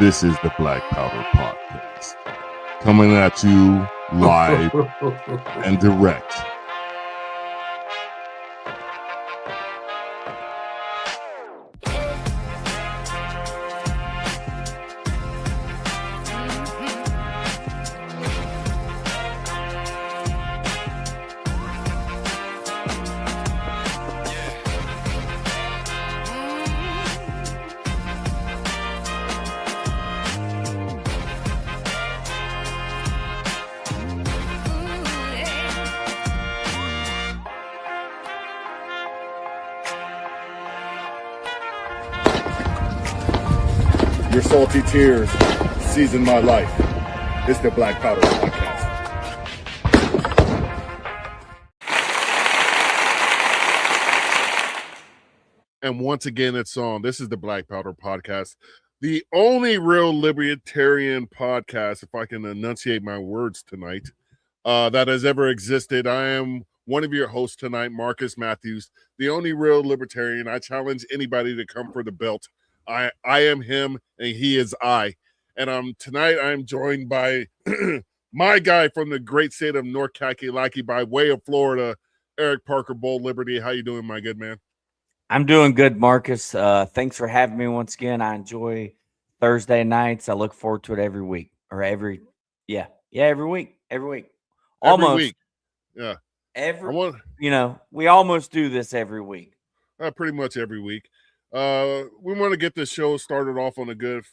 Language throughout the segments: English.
This is the Black Powder Podcast, coming at you live and direct. Your salty tears season my life. It's the Black Powder Podcast. And once again, it's on. This is the Black Powder Podcast, the only real libertarian podcast, if I can enunciate my words tonight, that has ever existed. I am one of your hosts tonight, Marcus Matthews, the only real libertarian. I challenge anybody to come for the belt. I am him and he is I. And tonight I'm joined by my guy from the great state of North Kakalaki by way of Florida, Eric Parker, Bold Liberty. How you doing, my good man? I'm doing good, Marcus. Thanks for having me once again. I enjoy Thursday nights. I look forward to it every week or every week. Every week. Almost. Every week. Yeah. We almost do this every week. Pretty much every week. We want to get this show started off on a good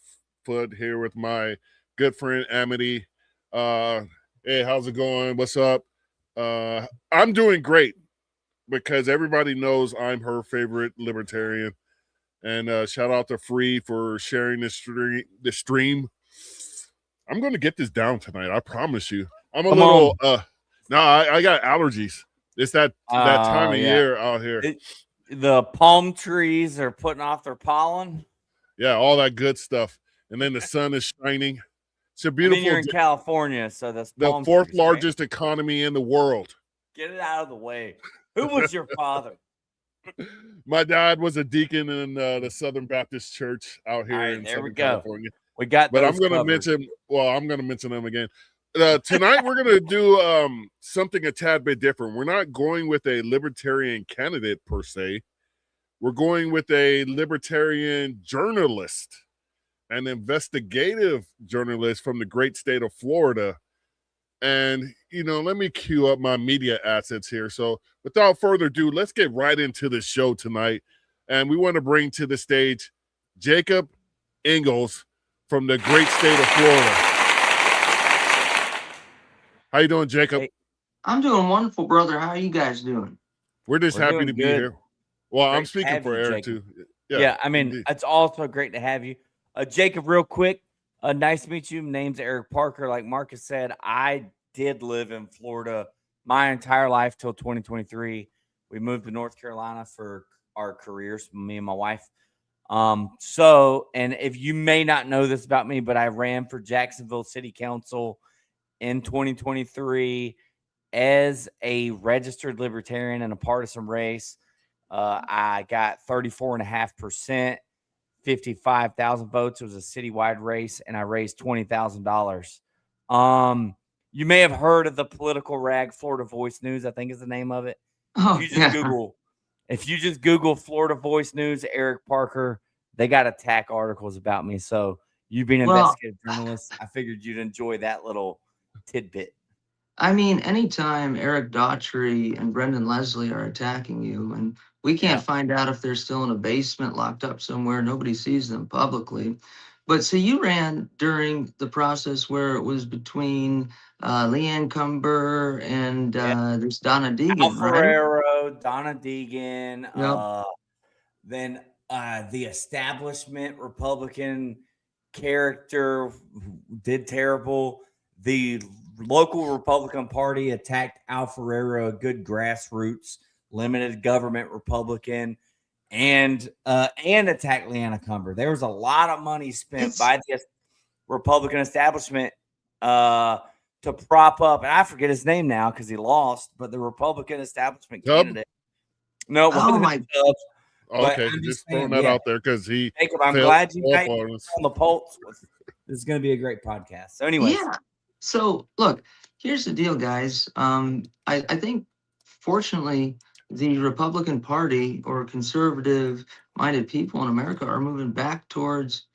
foot here with my good friend Amity. Hey, how's it going? What's up? I'm doing great because everybody knows I'm her favorite libertarian. And shout out to Free for sharing this stream. I'm going to get this down tonight. I promise you. I'm a little. No, I got allergies. It's that time of year out here. The palm trees are putting off their pollen. Yeah, all that good stuff. And then the sun is shining. It's a beautiful. You're in California, so that's the fourth largest economy in the world. Get it out of the way. Who was your father? My dad was a deacon in the Southern Baptist Church out here in Southern California. We got, but I'm going to mention. Well, I'm going to mention them again. Tonight we're going to do something a tad bit different. We're not going with a libertarian candidate per se. We're going with a libertarian journalist, an investigative journalist from the great state of Florida. And, let me cue up my media assets here. So without further ado, let's get right into the show tonight. And we want to bring to the stage Jacob Engels from the great state of Florida. How you doing, Jacob? Hey, I'm doing wonderful, brother. How are you guys doing? We're happy to be here. Well, great, I'm speaking for Eric, Jacob. too. Yeah, I mean, indeed. It's also great to have you. Jacob, real quick, nice to meet you. My name's Eric Parker. Like Marcus said, I did live in Florida my entire life till 2023. We moved to North Carolina for our careers, me and my wife. And if you may not know this about me, but I ran for Jacksonville City Council in 2023 as a registered libertarian in a partisan race. I got 34.5%, 55,000 votes. It was a citywide race, and I raised $20,000. You may have heard of the political rag Florida Voice News, I think is the name of it. If you just Google Florida Voice News, Eric Parker, they got attack articles about me. So you being an investigative journalist, I figured you'd enjoy that little tidbit. I mean, anytime Eric Daughtry and Brendan Leslie are attacking you, and we can't find out if they're still in a basement locked up somewhere, nobody sees them publicly. But so you ran during the process where it was between Leanne Cumber and there's Donna Deegan, Alfarero, Donna Deegan, Yep. Then the establishment Republican character did terrible. The local Republican Party attacked Alfarero, a good grassroots, limited government Republican, and attacked Leanna Cumber. There was a lot of money spent by the Republican establishment to prop up, and I forget his name now because he lost, but the Republican establishment candidate. No, it wasn't Tubbs. But Okay, I'm just just throwing saying, that yeah, out there because he Jacob, I'm failed glad you got up your on us. on the pulse. This is going to be a great podcast. So, anyways, Yeah. So look, here's the deal, guys. I think fortunately the Republican Party or conservative minded people in America are moving back towards,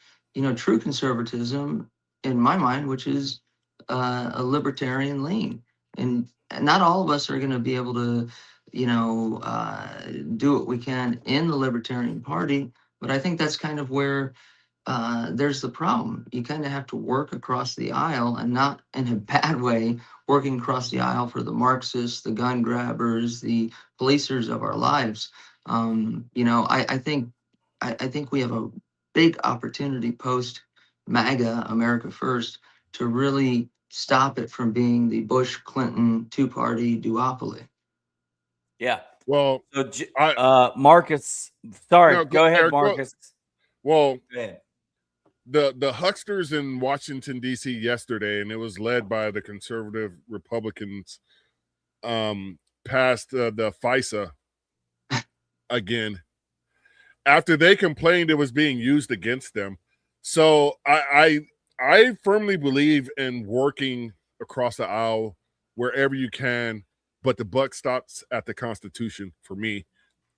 true conservatism in my mind, which is a libertarian lean. And not all of us are going to be able to, do what we can in the Libertarian Party. But I think that's kind of where there's the problem. You kind of have to work across the aisle and not in a bad way, working across the aisle for the Marxists, the gun grabbers, the policers of our lives. I think we have a big opportunity post MAGA, America First, to really stop it from being the Bush Clinton two-party duopoly. yeah. Well, So, I Marcus, sorry, no, go ahead, Eric. Marcus. Well, Go ahead. the hucksters in Washington D.C. yesterday, and it was led by the conservative Republicans, passed the FISA again after they complained it was being used against them. So I firmly believe in working across the aisle wherever you can, but the buck stops at the Constitution for me.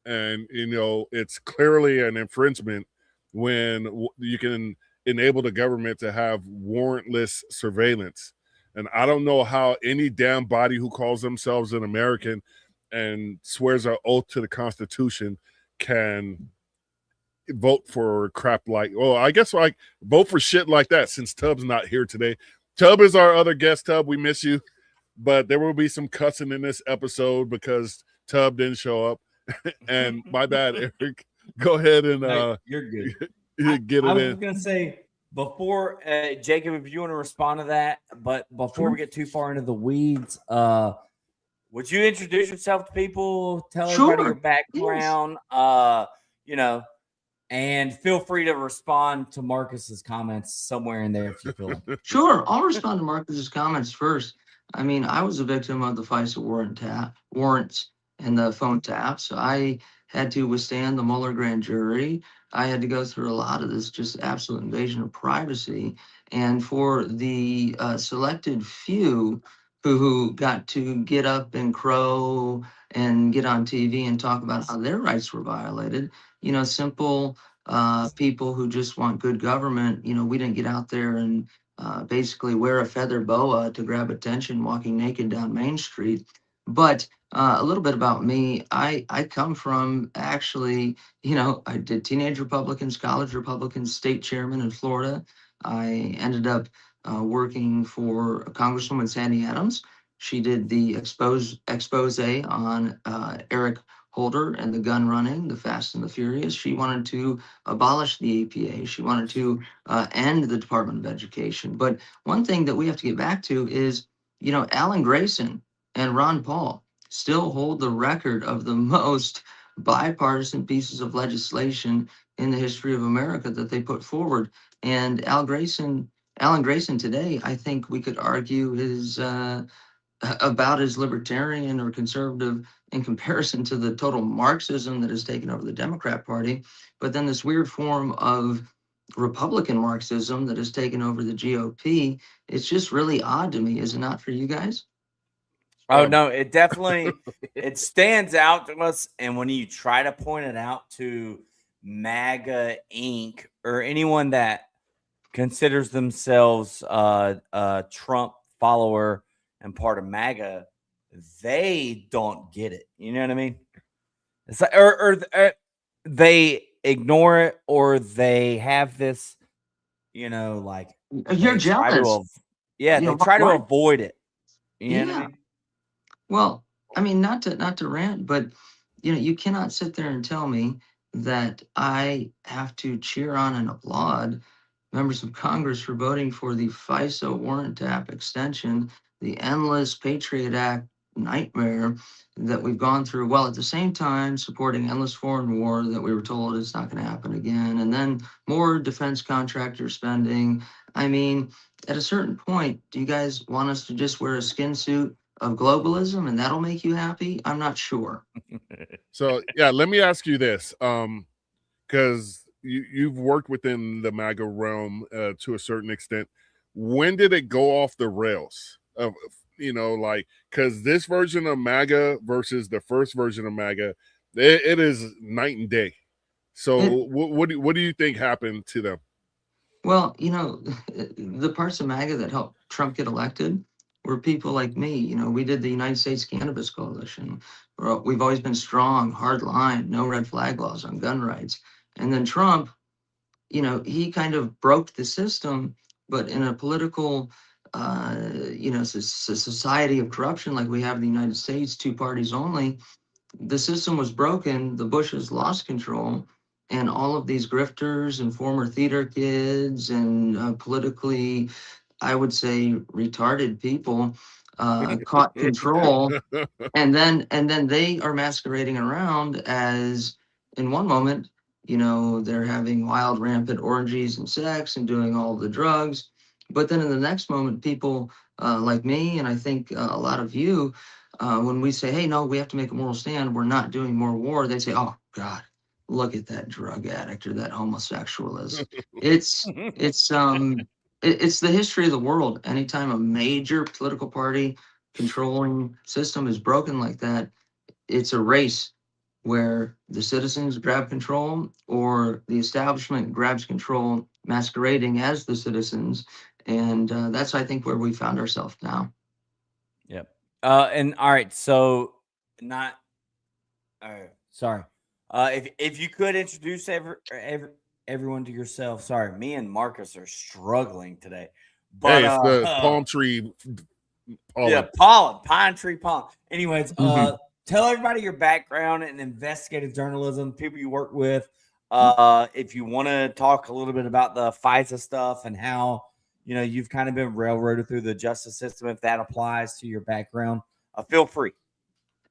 And it's clearly an infringement when you can enable the government to have warrantless surveillance. And I don't know how any damn body who calls themselves an American and swears an oath to the Constitution can vote for crap like, I guess like vote for shit like that since Tubb's not here today. Tubb is our other guest. Tubb, we miss you, but there will be some cussing in this episode because Tubb didn't show up. And my bad, Eric. Go ahead and you're good. get I it was in. going to say before, Jacob, if you want to respond to that, but before we get too far into the weeds, would you introduce yourself to people? Tell everybody your Sure. background. And feel free to respond to Marcus's comments somewhere in there if you feel like. Sure, I'll respond to Marcus's comments first. I mean, I was a victim of the FISA warrants and the phone taps. I had to withstand the Mueller grand jury. I had to go through a lot of this just absolute invasion of privacy. And for the selected few who got to get up and crow and get on TV and talk about how their rights were violated, simple people who just want good government, we didn't get out there and basically wear a feather boa to grab attention walking naked down Main Street. But a little bit about me, I come from actually, I did teenage Republicans, college Republicans, state chairman in Florida. I ended up working for Congresswoman Sandy Adams. She did the expose on Eric Holder and the gun running, the Fast and the Furious. She wanted to abolish the APA. She wanted to end the Department of Education. But one thing that we have to get back to is, Alan Grayson and Ron Paul still hold the record of the most bipartisan pieces of legislation in the history of America that they put forward. And Alan Grayson today, I think we could argue is about as libertarian or conservative in comparison to the total Marxism that has taken over the Democrat Party, but then this weird form of Republican Marxism that has taken over the GOP. It's just really odd to me, is it not for you guys? Oh no, it definitely it stands out to us. And when you try to point it out to MAGA Inc. or anyone that considers themselves a Trump follower and part of MAGA, they don't get it. You know what I mean? It's like, or they ignore it, or they have this, like You're they try jealous. to, they try to Why? avoid it. You know what I Yeah. mean? Well, I mean, not to rant, but you cannot sit there and tell me that I have to cheer on and applaud members of Congress for voting for the FISA warrant tap extension, the endless Patriot Act nightmare that we've gone through, while at the same time supporting endless foreign war that we were told it's not going to happen again, and then more defense contractor spending. I mean, at a certain point, do you guys want us to just wear a skin suit of globalism, and that'll make you happy? I'm not sure. So yeah, let me ask you this, because you've worked within the MAGA realm to a certain extent. When did it go off the rails? Of like, because this version of MAGA versus the first version of MAGA, it is night and day. So It, what do you think happened to them? well, the parts of MAGA that helped Trump get elected were people like me. We did the United States Cannabis Coalition. We've always been strong, hard line, no red flag laws on gun rights. And then Trump, he kind of broke the system, but in a political, society of corruption like we have in the United States, two parties only, the system was broken. The Bushes lost control, and all of these grifters and former theater kids and politically, I would say, retarded people caught control, and then they are masquerading around as, in one moment, they're having wild rampant orgies and sex and doing all the drugs, but then in the next moment, people like me, and I think a lot of you, when we say, hey, no, we have to make a moral stand, we're not doing more war, they say, oh God, look at that drug addict or that homosexualist. It's it's um it, it's the history of the world. Anytime a major political party controlling system is broken like that, it's a race where the citizens grab control or the establishment grabs control, masquerading as the citizens. And that's, I think, where we found ourselves now. Yep. And all right, so not all right, sorry. If you could introduce everyone to yourself. Sorry, me and Marcus are struggling today. But Hey, it's the palm tree pollen. yeah, pollen, pine tree pollen. Anyways, Mhm. tell everybody your background in investigative journalism, people you work with. If you want to talk a little bit about the FISA stuff and how you've kind of been railroaded through the justice system, if that applies to your background, feel free.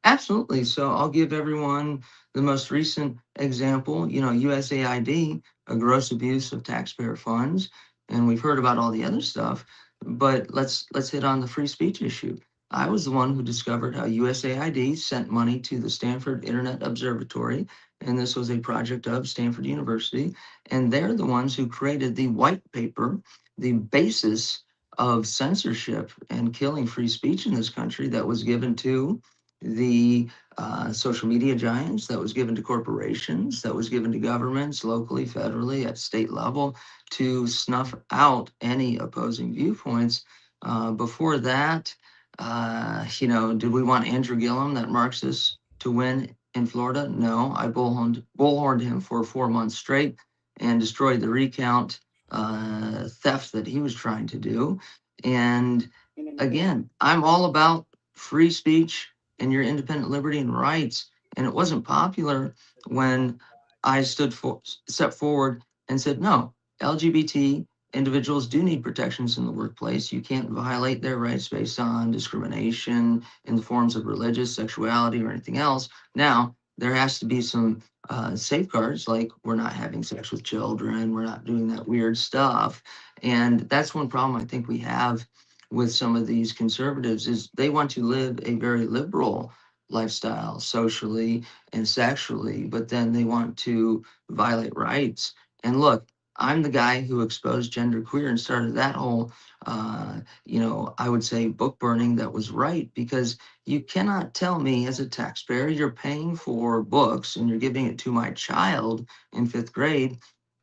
Absolutely. So I'll give everyone the most recent example. USAID, a gross abuse of taxpayer funds, and we've heard about all the other stuff. But let's hit on the free speech issue. I was the one who discovered how USAID sent money to the Stanford Internet Observatory, and this was a project of Stanford University. And they're the ones who created the white paper, the basis of censorship and killing free speech in this country, that was given to the social media giants, that was given to corporations, that was given to governments locally, federally, at state level, to snuff out any opposing viewpoints. Before that, did we want Andrew Gillum, that Marxist, to win in Florida? No, I bullhorned him for 4 months straight and destroyed the recount theft that he was trying to do. And again, I'm all about free speech and your independent liberty and rights. And it wasn't popular when I stepped forward and said, no, LGBT individuals do need protections in the workplace. You can't violate their rights based on discrimination in the forms of religious, sexuality, or anything else. Now, there has to be some safeguards, like we're not having sex with children, we're not doing that weird stuff. And that's one problem I think we have with some of these conservatives, is they want to live a very liberal lifestyle socially and sexually, but then they want to violate rights. And look, I'm the guy who exposed genderqueer and started that whole, I would say, book burning that was right, because you cannot tell me as a taxpayer you're paying for books and you're giving it to my child in 5th grade,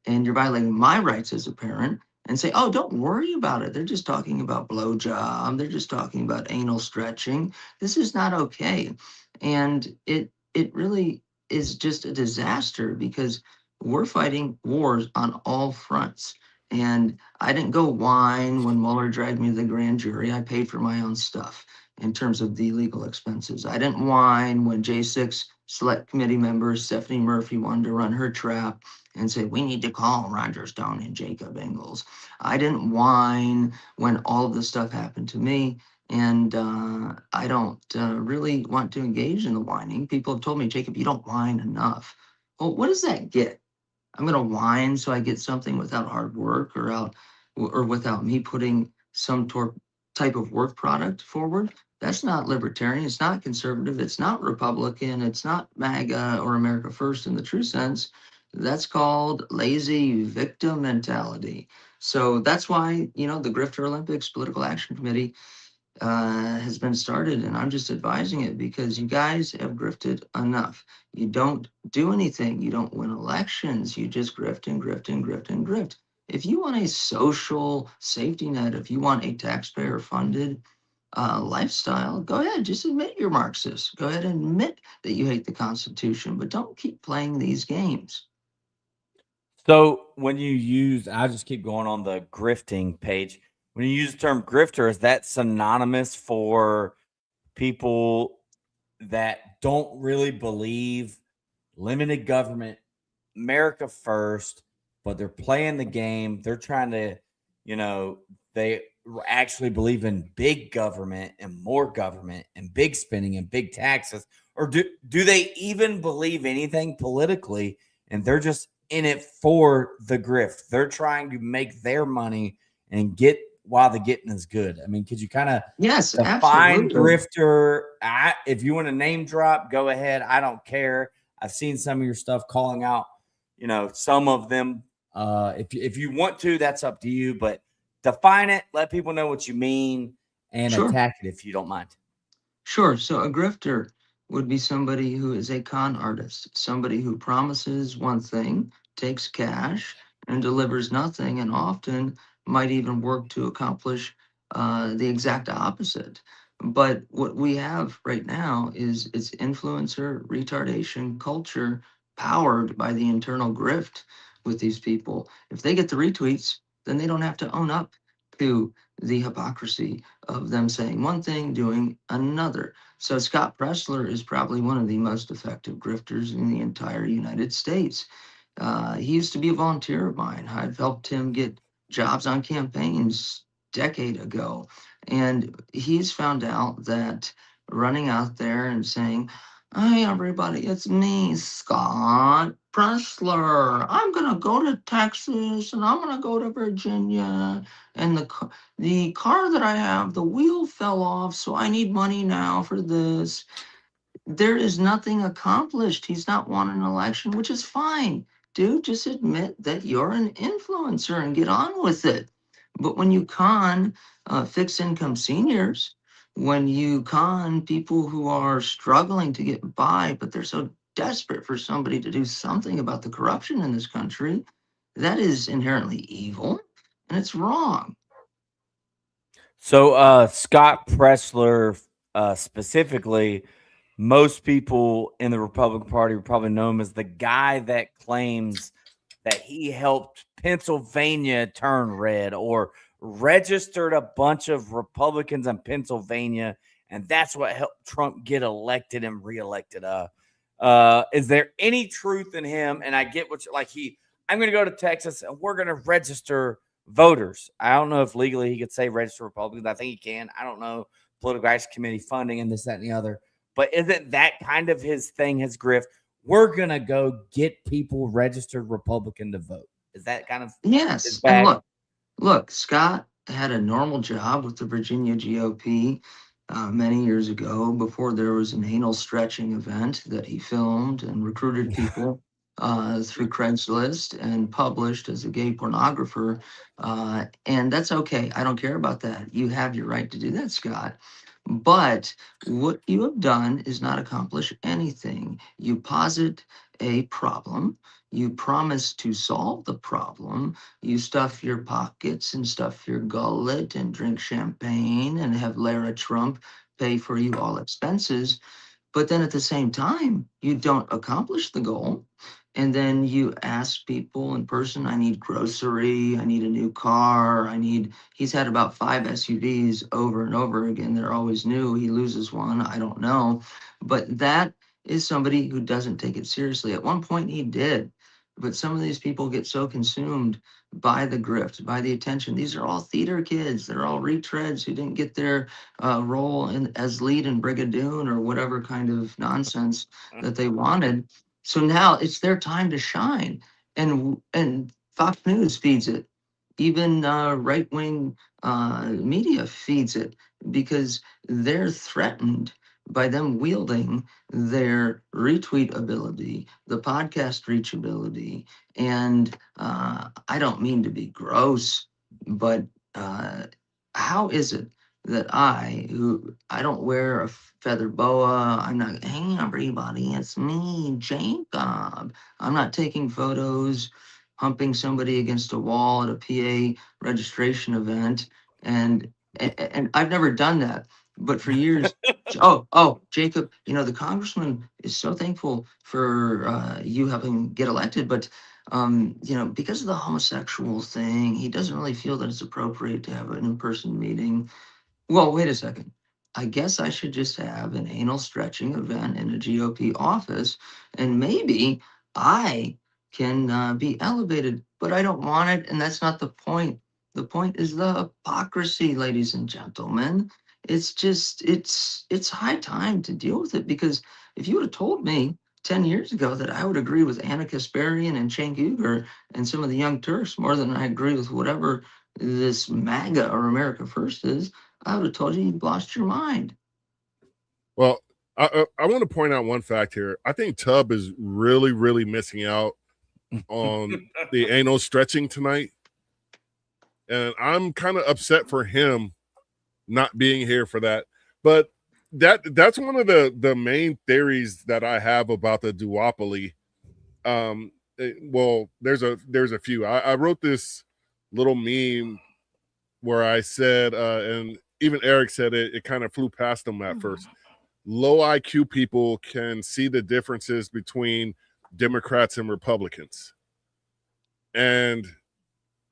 and you're violating my rights as a parent, and say, oh, don't worry about it. They're just talking about blowjob. They're just talking about anal stretching. This is not okay. And it really is just a disaster, because we're fighting wars on all fronts. And I didn't go whine when Mueller dragged me to the grand jury. I paid for my own stuff in terms of the legal expenses. I didn't whine when J6 select committee member Stephanie Murphy wanted to run her trap and say, we need to call Roger Stone and Jacob Engels. I didn't whine when all of this stuff happened to me. And I don't really want to engage in the whining. People have told me, Jacob, you don't whine enough. Well, what does that get? I'm going to whine so I get something without hard work, or without me putting some type of work product forward. That's not libertarian. It's not conservative. It's not Republican. It's not MAGA or America First in the true sense. That's called lazy victim mentality. So that's why, the Grifter Olympics Political Action Committee has been started, and I'm just advising it because you guys have grifted enough. You don't do anything. You don't win elections. You just grift and grift and grift and grift. If you want a social safety net, if you want a taxpayer funded lifestyle, go ahead, just admit you're Marxist. Go ahead and admit that you hate the Constitution, but don't keep playing these games. So when you use, I just keep going on the grifting page. When you use the term grifter, is that synonymous for people that don't really believe limited government, America first, but they're playing the game? They're trying to, they actually believe in big government and big spending and big taxes, or do they even believe anything politically, and they're just in it for the grift? They're trying to make their money and get while the getting is good. I mean, could you kind of Yes, define absolutely. grifter? If you want to name drop, go ahead. I don't care. I've seen some of your stuff calling out, some of them. If you want to, that's up to you. But define it, let people know what you mean, and Sure. attack it if you don't mind. Sure. So a grifter would be somebody who is a con artist, somebody who promises one thing, takes cash, and delivers nothing, and often might even work to accomplish the exact opposite. But what we have right now is it's influencer retardation culture powered by the internal grift with these people. If they get the retweets, then they don't have to own up to the hypocrisy of them saying one thing, doing another. So Scott Pressler is probably one of the most effective grifters in the entire United States. He used to be a volunteer of mine. I've helped him get jobs on campaigns decade ago. And he's found out that running out there and saying, "Hey, everybody, it's me, Scott Pressler. I'm going to go to Texas and I'm going to go to Virginia. And the car that I have, the wheel fell off, so I need money now for this." There is nothing accomplished. He's not won an election, which is fine. Dude, just admit that you're an influencer and get on with it. But when you con fixed income seniors, when you con people who are struggling to get by, but they're so desperate for somebody to do something about the corruption in this country, that is inherently evil and it's wrong. So Scott Pressler, specifically, most people in the Republican Party would probably know him as the guy that claims that he helped Pennsylvania turn red or registered a bunch of Republicans in Pennsylvania, and that's what helped Trump get elected and reelected. Is there any truth in him? And I get what I'm going to go to Texas and we're going to register voters. I don't know if legally he could say register Republicans. I think he can. I don't know political action committee funding and this, that, and the other. But isn't that kind of his thing, his grift? We're going to go get people registered Republican to vote. Is that kind of his Yes. And bag? look, Scott had a normal job with the Virginia GOP many years ago before there was an anal stretching event that he filmed and recruited people through Craigslist and published as a gay pornographer. And that's okay. I don't care about that. You have your right to do that, Scott. But what you have done is not accomplish anything. You posit a problem. You promise to solve the problem. You stuff your pockets and stuff your gullet and drink champagne and have Lara Trump pay for you all expenses. But then at the same time, you don't accomplish the goal. And then you ask people in person, I need grocery, I need a new car, he's had about 5 SUVs over and over again. They're always new. He loses one, I don't know. But that is somebody who doesn't take it seriously. At one point, he did. But some of these people get so consumed by the grift, by the attention. These are all theater kids. They're all retreads who didn't get their role as lead in Brigadoon or whatever kind of nonsense that they wanted. So now it's their time to shine, and Fox News feeds it. Even right wing media feeds it. because they're threatened by them wielding their retweet ability, the podcast reachability. And I don't mean to be gross, but how is it that who I don't wear a feather boa, I'm not, hey everybody, it's me, Jacob. I'm not taking photos, humping somebody against a wall at a PA registration event, and and I've never done that. But for years, Jacob, the congressman is so thankful for you helping get elected, but because of the homosexual thing, he doesn't really feel that it's appropriate to have an in-person meeting. Well, wait a second. I guess I should just have an anal stretching event in a GOP office, and maybe I can be elevated, but I don't want it, and that's not the point. The point is the hypocrisy, ladies and gentlemen. It's high time to deal with it, because if you would have told me 10 years ago that I would agree with Anna Kasparian and Cenk Uygur and some of the Young Turks more than I agree with whatever this MAGA or America First is, I would have told you you'd lost your mind. Well, I want to point out one fact here. I think Tubb is really, really missing out on the anal stretching tonight. And I'm kind of upset for him not being here for that. But that's one of the main theories that I have about the duopoly. Well, there's a few. I wrote this little meme where I said, and even Eric said it kind of flew past him at first. Low IQ people can see the differences between Democrats and Republicans. And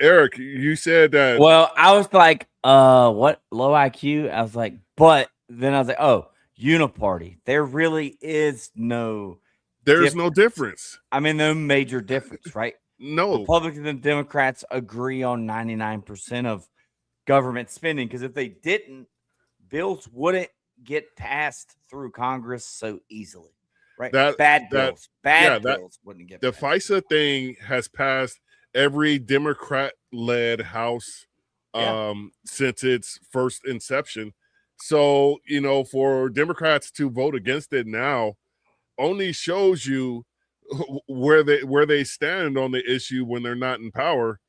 Eric, you said that. Well, I was like, what, low IQ? I was like, but then I was like, oh, uniparty. There really is no There's no difference. I mean, no major difference, right? No. Republicans and Democrats agree on 99% of government spending, because if they didn't, bills wouldn't get passed through Congress so easily, right? Bad bills wouldn't get the passed. FISA thing has passed every Democrat-led House since its first inception. So, for Democrats to vote against it now only shows you where they stand on the issue when they're not in power.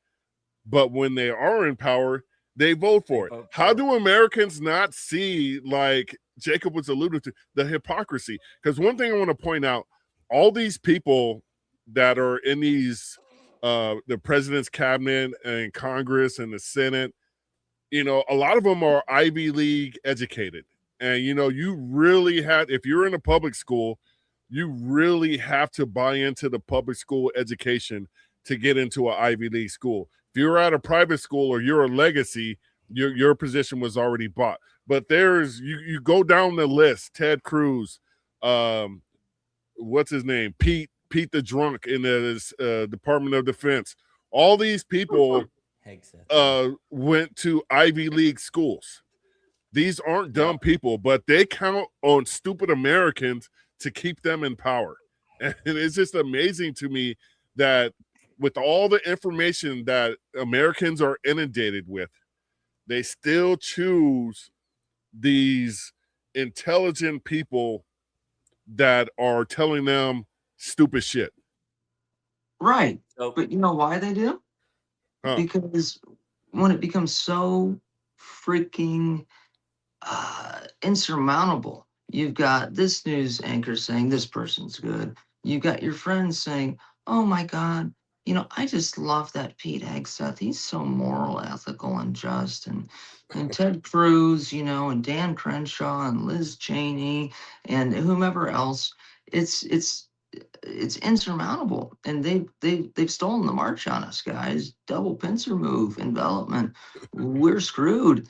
But when they are in power, they vote for it. How do Americans not see, like Jacob was alluding to, the hypocrisy? Because one thing I want to point out, all these people that are in these the president's cabinet and Congress and the Senate, a lot of them are Ivy League educated. And, you really if you're in a public school, you really have to buy into the public school education to get into an Ivy League school. If you're at a private school or you're a legacy, your position was already bought. But there's you go down the list. Ted Cruz, what's his name? Pete the drunk in the Department of Defense. All these people went to Ivy League schools. These aren't dumb people, but they count on stupid Americans to keep them in power. And it's just amazing to me that with all the information that Americans are inundated with, they still choose these intelligent people that are telling them stupid shit. Right. But you know why they do? Because when it becomes so freaking insurmountable, you've got this news anchor saying this person's good. You've got your friends saying, oh my God, I just love that Pete Hegseth. He's so moral, ethical, and just. And Ted Cruz, and Dan Crenshaw and Liz Cheney and whomever else. It's insurmountable, and they've stolen the march on us, guys. Double pincer move, envelopment. We're screwed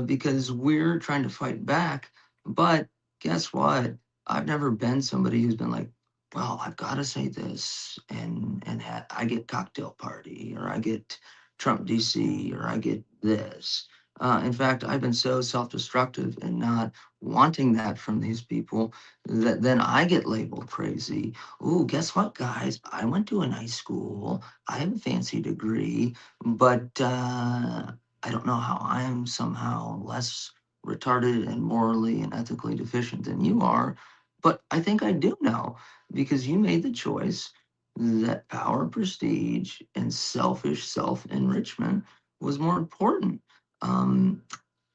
because we're trying to fight back. But guess what? I've never been somebody who's been like, well, I've got to say this, and I get cocktail party, or I get Trump DC, or I get this. In fact, I've been so self-destructive and not wanting that from these people that then I get labeled crazy. Oh, guess what, guys? I went to a nice school. I have a fancy degree, but I don't know how I am somehow less retarded and morally and ethically deficient than you are. But I think I do know because you made the choice that power, prestige, and selfish self enrichment was more important. Um,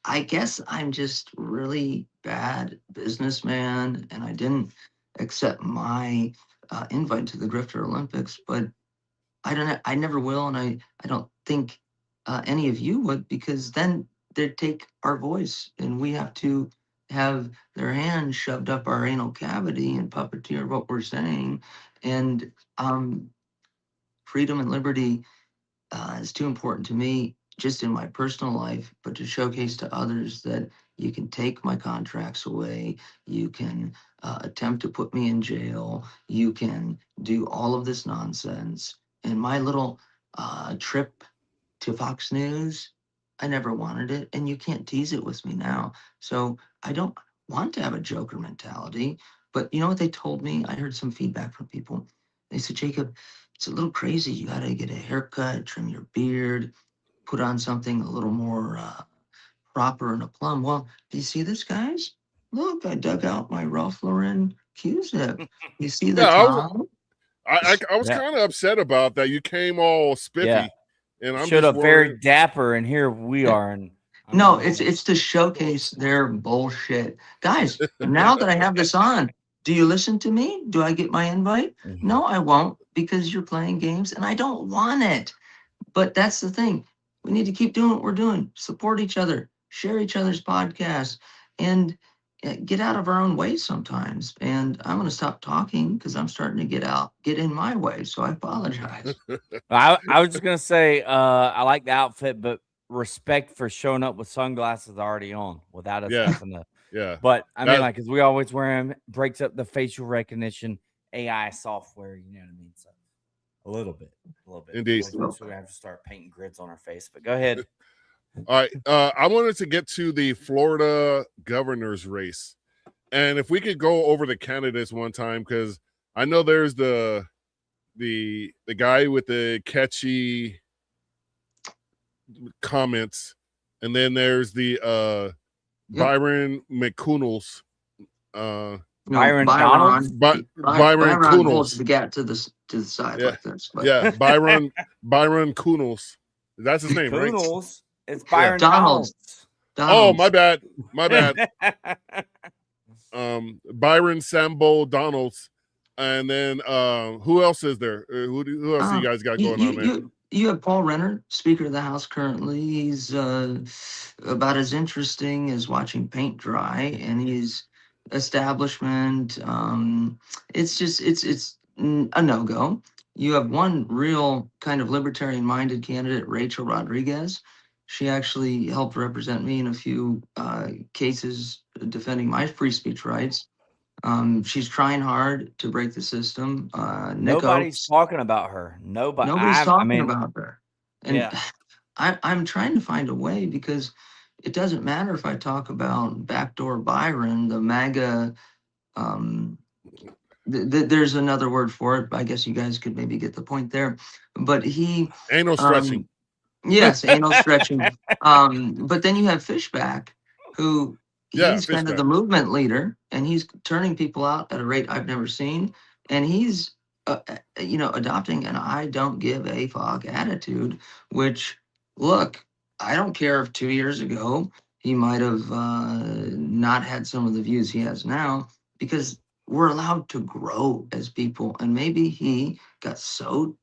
I guess I'm just really bad businessman, and I didn't accept my invite to the Grifter Olympics. But I don't. I never will, and I don't think any of you would, because then they'd take our voice, and we have to have their hand shoved up our anal cavity and puppeteer what we're saying, and um, freedom and liberty is too important to me just in my personal life, but to showcase to others that you can take my contracts away, you can attempt to put me in jail, you can do all of this nonsense. And my little trip to Fox News, I never wanted it, and you can't tease it with me now. So I don't want to have a Joker mentality. But you know what they told me? I heard some feedback from people. They said, Jacob, it's a little crazy. You got to get a haircut, trim your beard, put on something a little more proper and a plum. Well, do you see this, guys? Look, I dug out my Ralph Lauren Q-zip. You see the Yeah, tie? I was Yeah. kind of upset about that. You came all spiffy, Yeah. and I'm Showed just up very worried. dapper, and here we are. And I No, mean, it's to showcase their bullshit. Guys, now that I have this on, do you listen to me? Do I get my invite? No, I won't, because you're playing games and I don't want it. But that's the thing. We need to keep doing what we're doing. Support each other, share each other's podcasts, and get out of our own way sometimes. And I'm going to stop talking because I'm starting to get in my way. So I apologize. I was just gonna say, I like the outfit, but respect for showing up with sunglasses already on without us Yeah, having to. yeah. But I mean, That like, cause we always wear them, breaks up the facial recognition AI software. You know what I mean? So a little bit, a little bit. indeed. So we have to start painting grids on our face. But go ahead. All right. I wanted to get to the Florida governor's race. And if we could go over the candidates one time, because I know there's the guy with the catchy comments, and then there's the Yep. Byron McCoonels. Byron Donalds? Byron Byron holds Coonels. the gap to the side Yeah. like this. But Yeah, Byron Coonels. That's his name, right? Coonels. It's Byron Donalds. Oh, Donalds. my bad. My bad. Donalds. Byron Sambo Donalds. And then who else is there? Who else do you guys got going on there? You have Paul Renner, Speaker of the House currently. He's about as interesting as watching paint dry, and he's establishment. It's a no go. You have one real kind of libertarian minded candidate, Rachel Rodriguez. She actually helped represent me in a few cases defending my free speech rights. She's trying hard to break the system. Nick Nobody's Oates, talking about her. Nobody. nobody's I talking mean, about her. And yeah. I'm trying to find a way, because it doesn't matter if I talk about backdoor Byron, the MAGA. Um, there's another word for it. I guess you guys could maybe get the point there. But he, Anal stretching. yes, anal stretching. But then you have Fishback, who Yeah, he's kind of the Fishback. movement leader, and he's turning people out at a rate I've never seen. And he's, adopting an I don't give a fuck attitude, which, look, I don't care if 2 years ago he might have not had some of the views he has now, because we're allowed to grow as people. And maybe he got so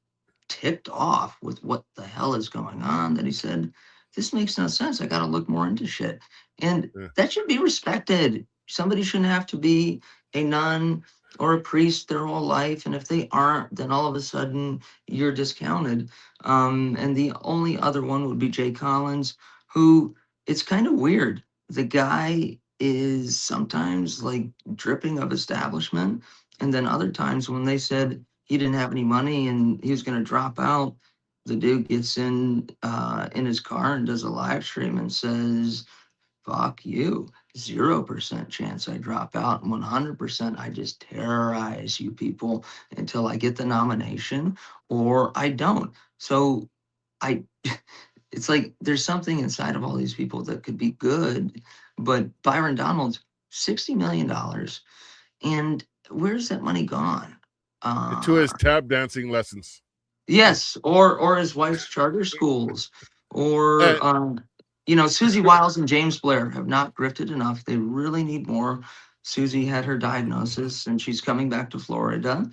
ticked off with what the hell is going on that he said, this makes no sense. I got to look more into shit. And Yeah. that should be respected. Somebody shouldn't have to be a nun or a priest their whole life. And if they aren't, then all of a sudden you're discounted. And the only other one would be Jay Collins, who, it's kind of weird. The guy is sometimes like dripping of establishment. And then other times when they said he didn't have any money and he was going to drop out, the dude gets in his car and does a live stream and says, fuck you, 0% chance I drop out, and 100% I just terrorize you people until I get the nomination or I don't. So I it's like there's something inside of all these people that could be good, but Byron Donalds, $60 million, and where's that money gone? To Uh, his tap dancing lessons. Yes, or his wife's charter schools, or And Susie Wiles and James Blair have not grifted enough. They really need more. Susie had her diagnosis, and she's coming back to Florida.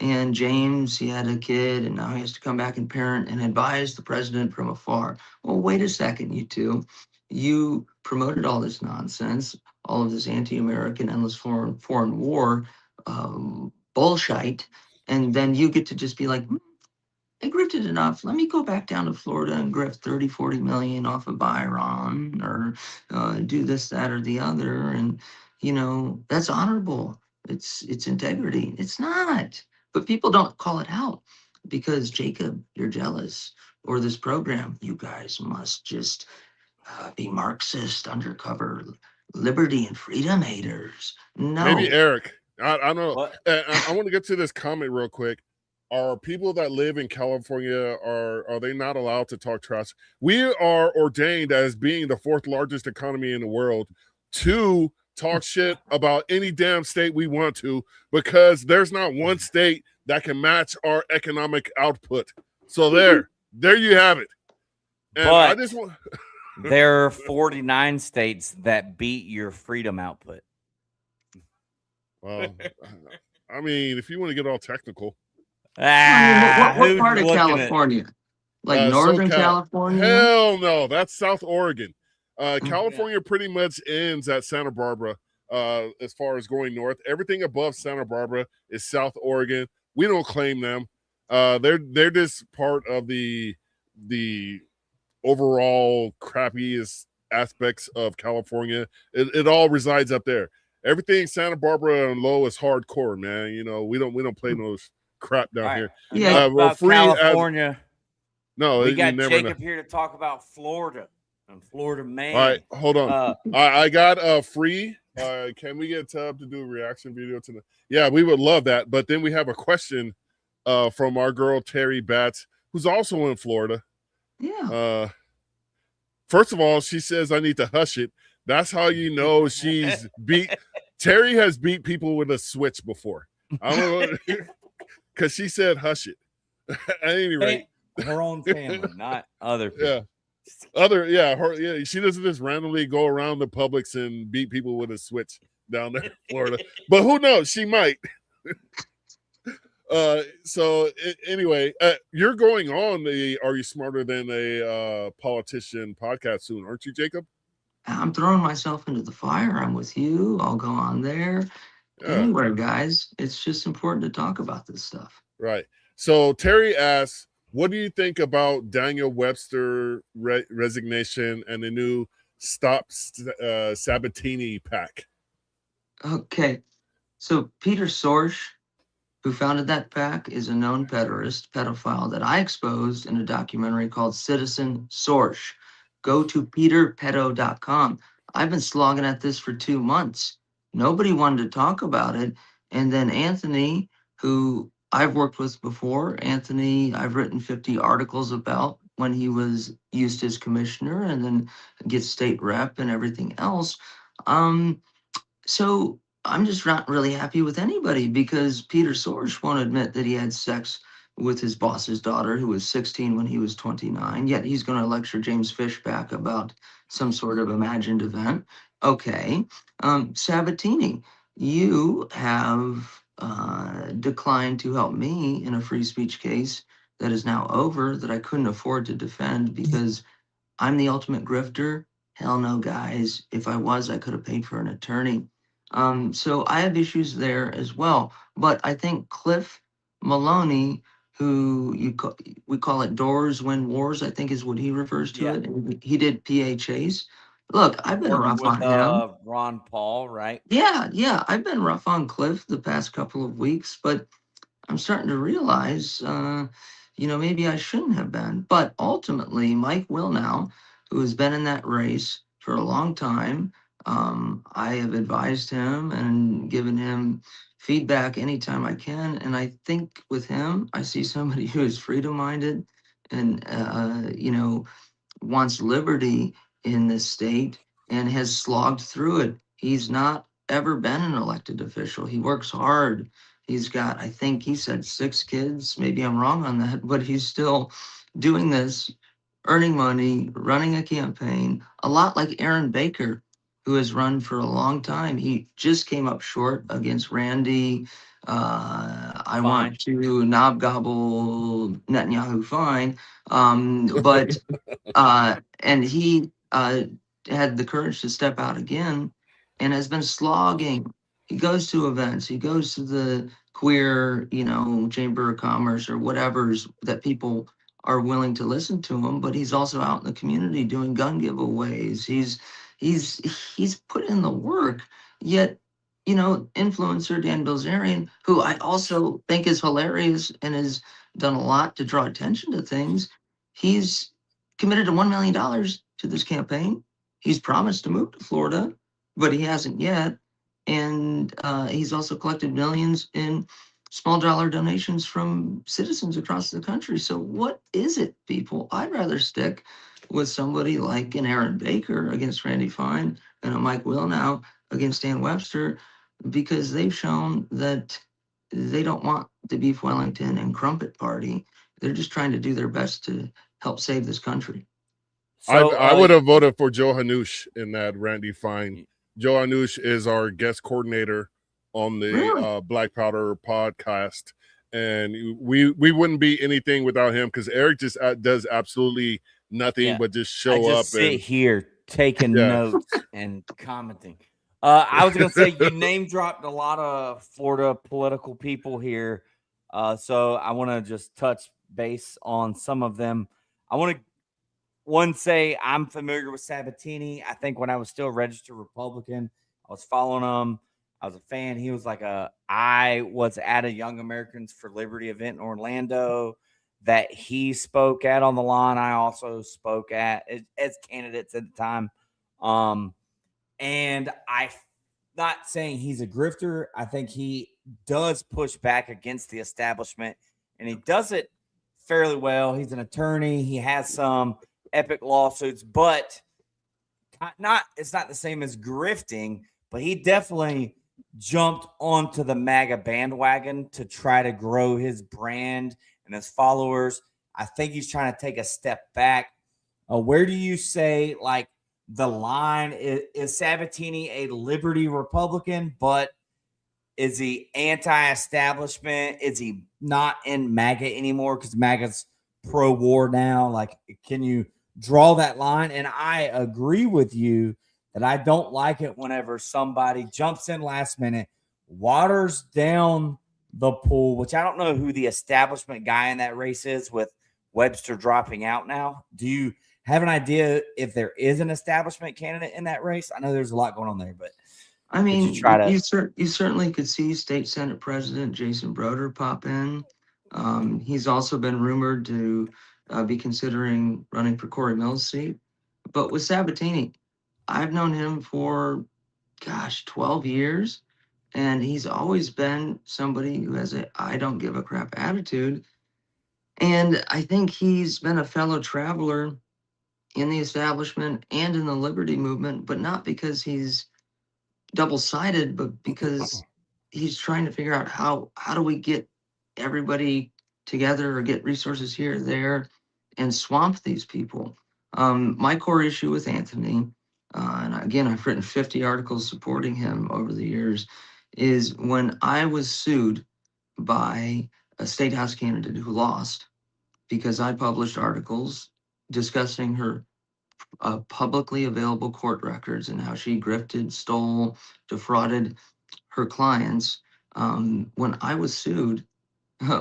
And James, he had a kid, and now he has to come back and parent and advise the president from afar. Well, wait a second, you two. You promoted all this nonsense, all of this anti-American, endless foreign war bullshit, and then you get to just be like, I grifted enough. Let me go back down to Florida and grift 30, 40 million off of Byron, or do this, that, or the other. And, that's honorable. It's integrity. It's not. But people don't call it out because, Jacob, you're jealous. Or this program, you guys must just be Marxist, undercover, liberty and freedom haters. maybe No. Eric. I don't know. What? I want to get to this comment real quick. Are people that live in California, are they not allowed to talk trash? We are ordained as being the fourth largest economy in the world to talk shit about any damn state we want to, because there's not one state that can match our economic output. So there you have it. And I But just want there are 49 states that beat your freedom output. well, I mean, if you want to get all technical. What Who's part of looking at? California? Like Northern SoCal. California? Hell no, that's South Oregon. Okay. California pretty much ends at Santa Barbara. As far as going north, everything above Santa Barbara is South Oregon. We don't claim them. They're just part of the overall crappiest aspects of California. It all resides up there. Everything Santa Barbara and low is hardcore, man. We don't play no crap down All right. here. Yeah. We're About free California. no, We you got never Jacob know. here to talk about Florida and Florida man. All right, hold on. Uh, I got free. Can we get Tub to do a reaction video tonight? Yeah, we would love that. But then we have a question from our girl Terry Batts, who's also in Florida. Yeah. First of all, she says I need to hush it. That's how you know she's beat. Terry has beat people with a switch before. I don't know, because she said hush it. At any rate, her own family, not other people. Yeah. She doesn't just randomly go around the Publix and beat people with a switch down there in Florida. But who knows? She might. Anyway, you're going on the Are You Smarter Than a Politician podcast soon, aren't you, Jacob? I'm throwing myself into the fire. I'm with you. I'll go on there. Yeah. Anywhere, guys. It's just important to talk about this stuff. Right. So Terry asks, what do you think about Daniel Webster resignation and the new Stop Sabatini pack? Okay. So Peter Sorge, who founded that pack, is a known pedophile that I exposed in a documentary called Citizen Sorge. Go to peterpedo.com. I've been slogging at this for 2 months. Nobody wanted to talk about it. And then Anthony, who I've worked with before, Anthony, I've written 50 articles about when he was used as commissioner and then gets state rep and everything else. So I'm just not really happy with anybody because Peter Sorge won't admit that he had sex with his boss's daughter, who was 16 when he was 29. Yet he's going to lecture James Fishback about some sort of imagined event. Okay. Sabatini, you have declined to help me in a free speech case that is now over that I couldn't afford to defend because I'm the ultimate grifter. Hell no, guys. If I was, I could have paid for an attorney. So I have issues there as well. But I think Cliff Maloney, who we call it Doors Win Wars, I think is what he refers to it. And he did PHAs. Look, I've been rough with on him. Ron Paul, right? Yeah, I've been rough on Cliff the past couple of weeks, but I'm starting to realize, maybe I shouldn't have been. But ultimately, Mike Wilnow, who has been in that race for a long time, I have advised him and given him feedback anytime I can. And I think with him, I see somebody who is freedom minded and, wants liberty in this state and has slogged through it. He's not ever been an elected official. He works hard. He's got, I think he said 6 kids. Maybe I'm wrong on that, but he's still doing this, earning money, running a campaign, a lot like Aaron Baker, who has run for a long time. He just came up short against Randy. I Fine. want to knob gobble Netanyahu fine. But and he had the courage to step out again and has been slogging. He goes to events, he goes to the queer, Chamber of Commerce or whatever's that people are willing to listen to him, but he's also out in the community doing gun giveaways. He's he's put in the work, yet influencer Dan Bilzerian, who I also think is hilarious and has done a lot to draw attention to things, he's committed to $1 million to this campaign. He's promised to move to Florida, but he hasn't yet. And he's also collected millions in small dollar donations from citizens across the country. So, what is it, people? I'd rather stick with somebody like an Aaron Baker against Randy Fine and a Mike Wilnow against Dan Webster because they've shown that they don't want the Beef Wellington and Crumpet Party. They're just trying to do their best to help save this country. So, I would have voted for Joe Hanush in that Randy Fine. Joe Hanush is our guest coordinator on the Really? Black Powder podcast, and we wouldn't be anything without him because Eric just does absolutely nothing yeah, but just I show up just sit and here taking yeah. notes and commenting. I was gonna say you name dropped a lot of Florida political people here, so I want to just touch base on some of them. I want to one say I'm familiar with Sabatini. I think when I was still a registered Republican, I was following him. I was a fan. He was I was at a Young Americans for Liberty event in Orlando that he spoke at on the lawn. I also spoke at as candidates at the time. Um, and I not saying he's a grifter. I think he does push back against the establishment and he does it fairly well. He's an attorney. He has some epic lawsuits, but it's not the same as grifting, but he definitely jumped onto the MAGA bandwagon to try to grow his brand and his followers. I think he's trying to take a step back. Where do you say the line is Sabatini a liberty Republican, but is he anti-establishment? Is he not in MAGA anymore because MAGA's pro-war now? Can you draw that line? And I agree with you that I don't like it whenever somebody jumps in last minute, waters down the pool, which I don't know who the establishment guy in that race is with Webster dropping out now. Do you have an idea if there is an establishment candidate in that race? I know there's a lot going on there, but I mean, try to you certainly could see State Senate President Jason Broder pop in. He's also been rumored to be considering running for Corey Mills' seat. But with Sabatini, I've known him for, 12 years. And he's always been somebody who has a I don't give a crap attitude. And I think he's been a fellow traveler in the establishment and in the liberty movement, but not because he's double-sided, but because he's trying to figure out how do we get everybody together or get resources here, there, and swamp these people. My core issue with Anthony, and again, I've written 50 articles supporting him over the years, is when I was sued by a state house candidate who lost because I published articles discussing her publicly available court records and how she grifted, stole, defrauded her clients. When I was sued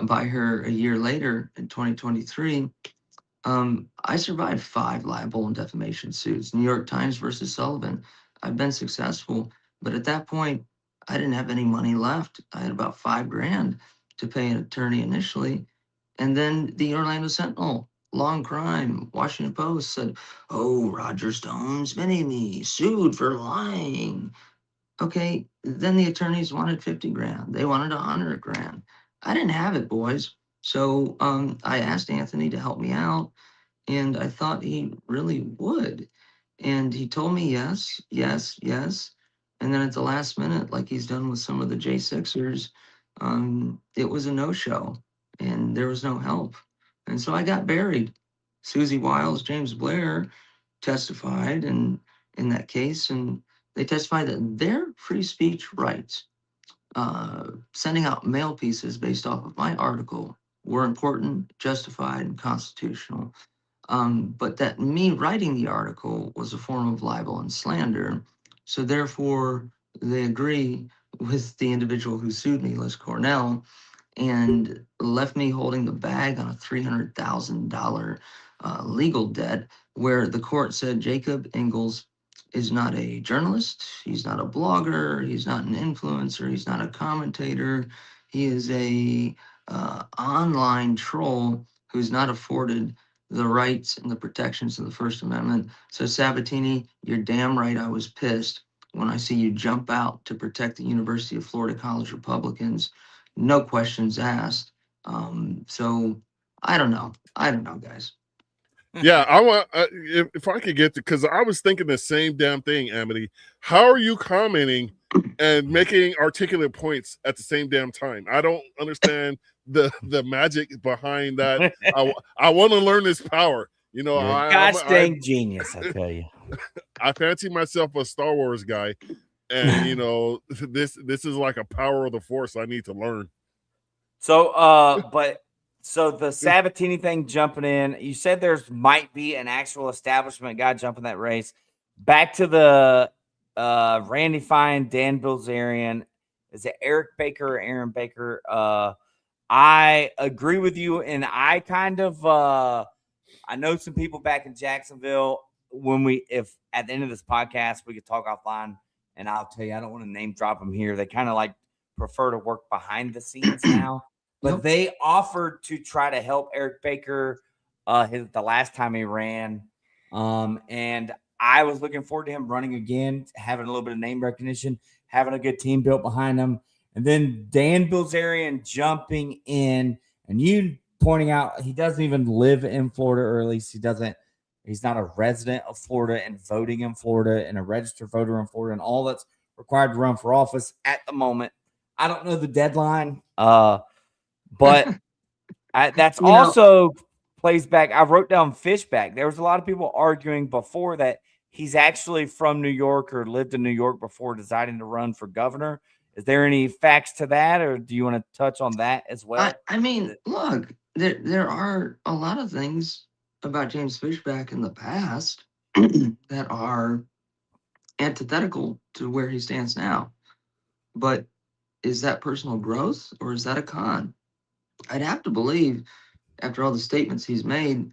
by her a year later in 2023, I survived 5 libel and defamation suits, New York Times versus Sullivan. I've been successful, but at that point, I didn't have any money left. I had about 5 grand to pay an attorney initially. And then the Orlando Sentinel, long crime, Washington Post said, oh, Roger Stone's mini me sued for lying. Okay, then the attorneys wanted 50 grand. They wanted 100 grand. I didn't have it, boys. So I asked Anthony to help me out. And I thought he really would. And he told me yes, yes, yes. And then at the last minute, like he's done with some of the J6ers, it was a no-show and there was no help. And so I got buried. Susie Wiles, James Blair testified in that case, and they testified that their free speech rights, sending out mail pieces based off of my article, were important, justified, and constitutional. But that me writing the article was a form of libel and slander. So therefore, they agree with the individual who sued me, Liz Cornell, and left me holding the bag on a $300,000 legal debt, where the court said Jacob Engels is not a journalist, he's not a blogger, he's not an influencer, he's not a commentator, he is a online troll who's not afforded the rights and the protections of the First Amendment. So Sabatini, you're damn right I was pissed when I see you jump out to protect the University of Florida College Republicans, no questions asked. So I don't know. I don't know, guys. Yeah, I want if I could get to, because I was thinking the same damn thing, Amity. How are you commenting and making articulate points at the same damn time? I don't understand the magic behind that. I want to learn this power. You know, You're a gosh dang genius, I tell you. I fancy myself a Star Wars guy, and you know, this is like a power of the Force I need to learn. So, so the Sabatini thing jumping in, you said there's might be an actual establishment guy jumping that race. Back to the Randy Fine, Dan Bilzerian. Is it Eric Baker or Aaron Baker? I agree with you, and I kind of I know some people back in Jacksonville. If at the end of this podcast we could talk offline, and I'll tell you, I don't want to name drop them here. They kind of like prefer to work behind the scenes now. But they offered to try to help Eric Baker the last time he ran. And I was looking forward to him running again, having a little bit of name recognition, having a good team built behind him. And then Dan Bilzerian jumping in, and you pointing out he doesn't even live in Florida, or at least he's not a resident of Florida and voting in Florida and a registered voter in Florida and all that's required to run for office at the moment. I don't know the deadline. But that's also plays back. I wrote down Fishback. There was a lot of people arguing before that he's actually from New York or lived in New York before deciding to run for governor. Is there any facts to that, or do you want to touch on that as well? I mean, look, there are a lot of things about James Fishback in the past that are antithetical to where he stands now. But is that personal growth or is that a con? I'd have to believe, after all the statements he's made,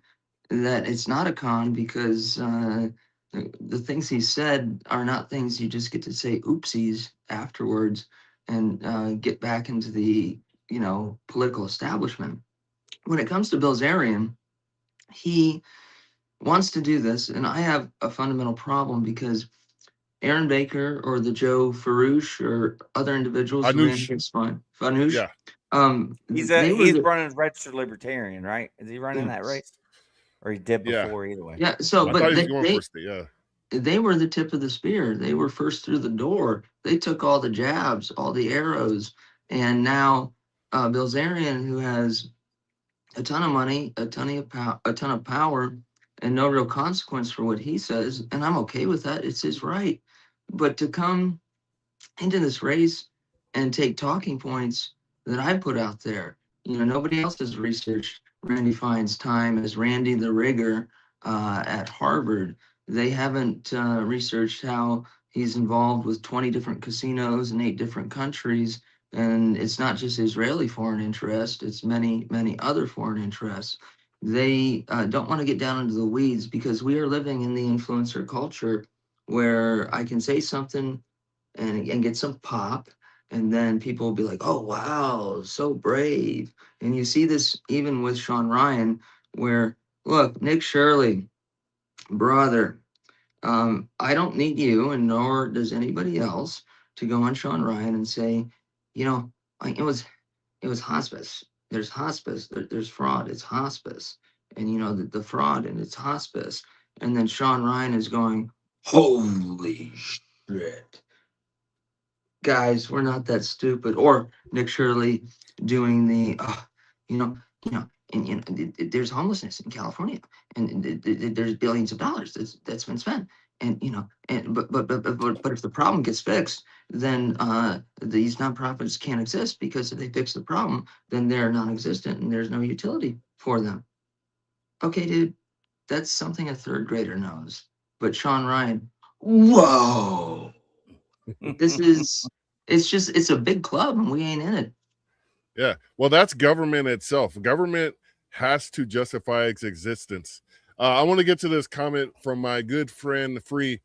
that it's not a con, because the things he said are not things you just get to say oopsies afterwards and get back into the political establishment. When it comes to Bilzerian, he wants to do this, and I have a fundamental problem because Aaron Baker or the Joe Farouche or other individuals who ran against Farouche. Yeah. He's running as registered libertarian, right? Is he running that race, or he did before? Either way. Yeah. So, but they were the tip of the spear. They were first through the door. They took all the jabs, all the arrows, and now Bilzerian, who has a ton of money, a ton of power, and no real consequence for what he says, and I'm okay with that. It's his right. But to come into this race and take talking points that I put out there, nobody else has researched Randy Fine's time as Randy the Rigger at Harvard. They haven't researched how he's involved with 20 different casinos in 8 different countries. And it's not just Israeli foreign interest, it's many, many other foreign interests. They don't want to get down into the weeds because we are living in the influencer culture where I can say something and get some pop, and then people will be like, oh wow, so brave. And you see this even with Sean Ryan, where, look, Nick Shirley, brother, I don't need you, and nor does anybody else, to go on Sean Ryan and say, it was hospice. There's hospice. There's fraud. It's hospice. and the fraud, and it's hospice. And then Sean Ryan is going, holy shit, guys, we're not that stupid. Or Nick Shirley doing the, you know, and there's homelessness in California, and there's billions of dollars that's been spent, and but if the problem gets fixed, then these nonprofits can't exist, because if they fix the problem, then they're non-existent and there's no utility for them. Okay, dude, that's something a third grader knows. But Sean Ryan, whoa, it's a big club and we ain't in it. Yeah. Well, that's government itself. Government has to justify its existence. I want to get to this comment from my good friend Free.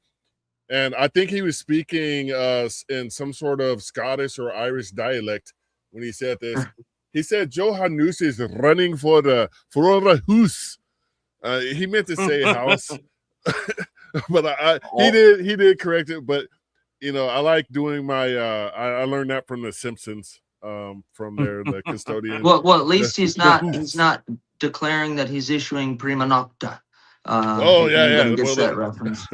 And I think he was speaking in some sort of Scottish or Irish dialect when he said this. He said Johannes is running for the house. He meant to say house, but he did correct it. But I like doing my. I learned that from The Simpsons. From the custodian. Well, at least he's not declaring that he's issuing prima nocta. Yeah. Gets that reference.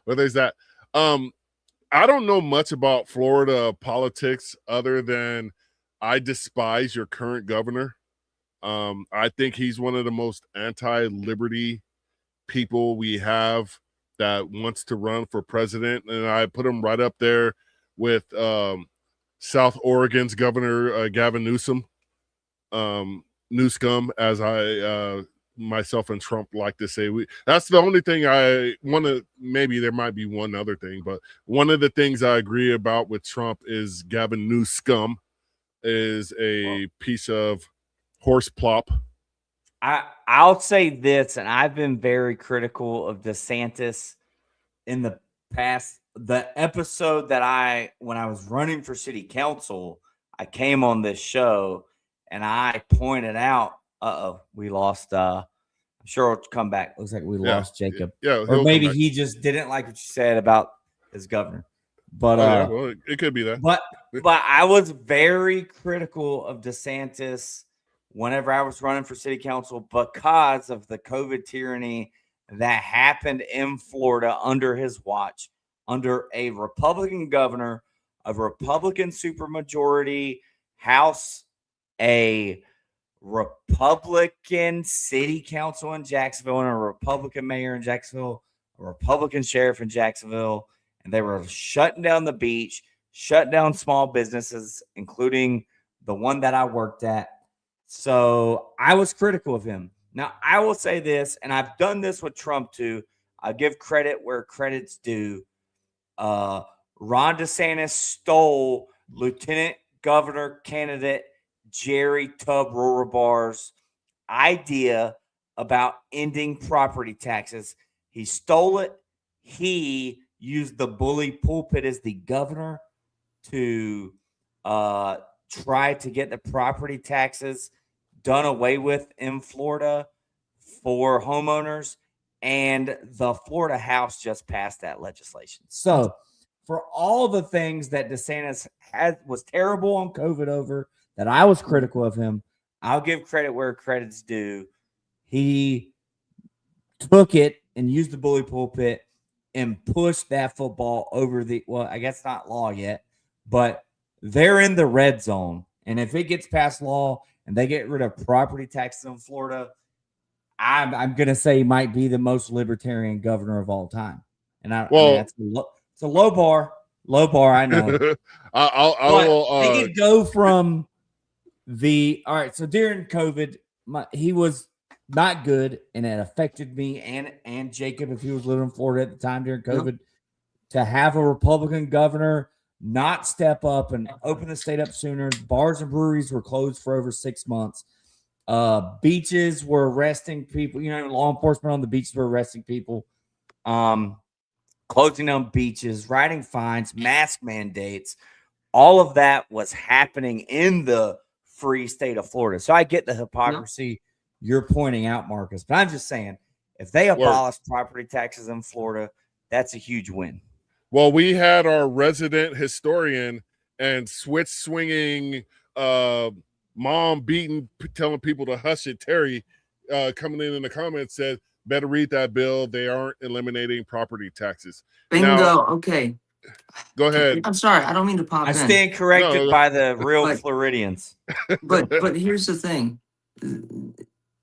Well, there's that. I don't know much about Florida politics other than I despise your current governor. I think he's one of the most anti-liberty people we have that wants to run for president, and I put him right up there with South Oregon's governor Gavin Newsom, as I myself and Trump like to say. That's the only thing I want to. Maybe there might be one other thing, but one of the things I agree about with Trump is Gavin Newsom is a piece of horse plop. I'll say this, and I've been very critical of DeSantis in the past. The episode that when I was running for city council, I came on this show and I pointed out, we lost, I'm sure it'll come back. Looks like we lost Jacob. Yeah. Or maybe he just didn't like what you said about his governor. But well, it could be that. But I was very critical of DeSantis whenever I was running for city council because of the COVID tyranny that happened in Florida under his watch, under a Republican governor, a Republican supermajority House, a Republican city council in Jacksonville, and a Republican mayor in Jacksonville, a Republican sheriff in Jacksonville, and they were shutting down the beach, shut down small businesses, including the one that I worked at. So I was critical of him. Now, I will say this, and I've done this with Trump too. I give credit where credit's due. Ron DeSantis stole Lieutenant Governor candidate Jerry Tubb Rohrabacher's idea about ending property taxes. He stole it. He used the bully pulpit as the governor to try to get the property taxes done away with in Florida for homeowners, and the Florida House just passed that legislation. So for all the things that DeSantis was terrible on COVID over, that I was critical of him, I'll give credit where credit's due. He took it and used the bully pulpit and pushed that football over I guess not law yet, but they're in the red zone. And if it gets past law and they get rid of property taxes in Florida, I'm going to say he might be the most libertarian governor of all time. And it's a low bar, I know. They could go from all right. So during COVID, he was not good, and it affected me and Jacob, if he was living in Florida at the time during COVID, to have a Republican governor not step up and open the state up sooner. Bars and breweries were closed for over 6 months. Beaches were arresting people. Law enforcement on the beaches were arresting people, closing down beaches, writing fines, mask mandates. All of that was happening in the free state of Florida. So I get the hypocrisy you're pointing out, Marcus, but I'm just saying, if they abolish property taxes in Florida, that's a huge win. Well, we had our resident historian and switch swinging, mom beating, telling people to hush it, Terry, coming in the comments said, better read that bill. They aren't eliminating property taxes. Bingo. Now, okay. Go ahead. I'm sorry, I don't mean to pop I in. stand corrected No. by the real But- Floridians. But here's the thing.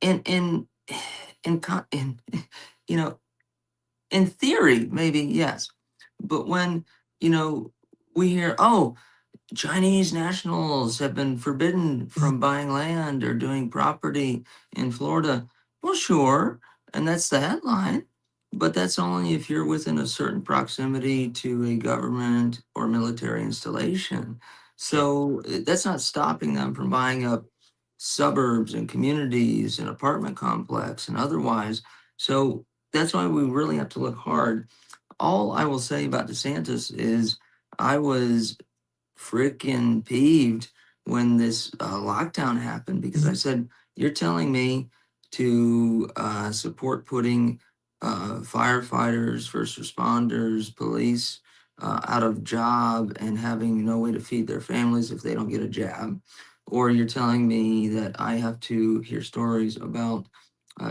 In you know, in theory, maybe yes. But when, we hear, oh, Chinese nationals have been forbidden from buying land or doing property in Florida. Well, sure. And that's the headline. But that's only if you're within a certain proximity to a government or military installation. So that's not stopping them from buying up suburbs and communities and apartment complex and otherwise. So that's why we really have to look hard. All I will say about DeSantis is I was freaking peeved when this lockdown happened because I said, you're telling me to support putting firefighters, first responders, police out of job and having no way to feed their families if they don't get a jab. Or you're telling me that I have to hear stories about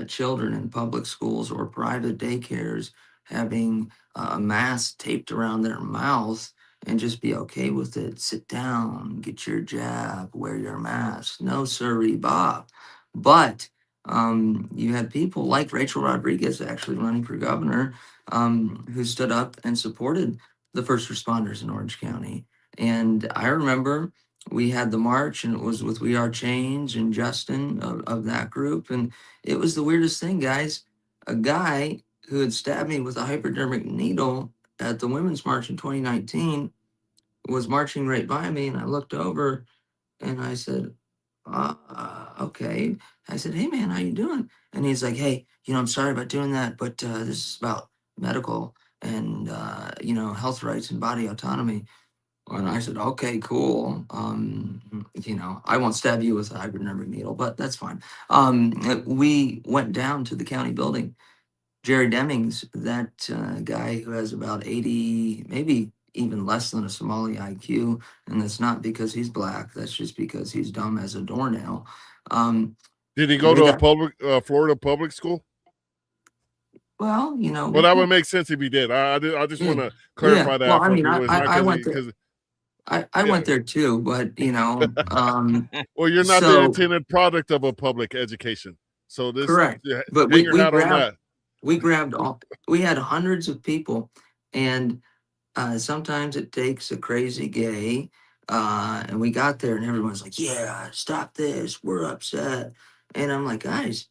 children in public schools or private daycares having a mask taped around their mouth and just be okay with it. Sit down, get your jab, wear your mask. No, sirree, Bob. But you had people like Rachel Rodriguez actually running for governor who stood up and supported the first responders in Orange County. And I remember we had the march and it was with We Are Change and Justin of that group. And it was the weirdest thing, guys. A guy who had stabbed me with a hypodermic needle at the Women's March in 2019 was marching right by me, and I looked over and I said, okay. I said, hey man, how you doing? And he's like, hey, I'm sorry about doing that, but this is about medical and health rights and body autonomy. And I said, okay, cool. I won't stab you with a hypodermic needle, but that's fine. We went down to the county building. Jerry Demings, that guy who has about 80, maybe even less than a Somali IQ, and that's not because he's black. That's just because he's dumb as a doornail. Did he go to a Florida public school? Well, Well, that would make sense if he did. I just want to clarify that. Well, I mean, I went there. I went there too, but well, you're not the intended product of a public education. So this correct. But we grabbed we had hundreds of people, and sometimes it takes a crazy gay, and we got there and everyone's like, yeah, stop this, we're upset. And I'm like, guys,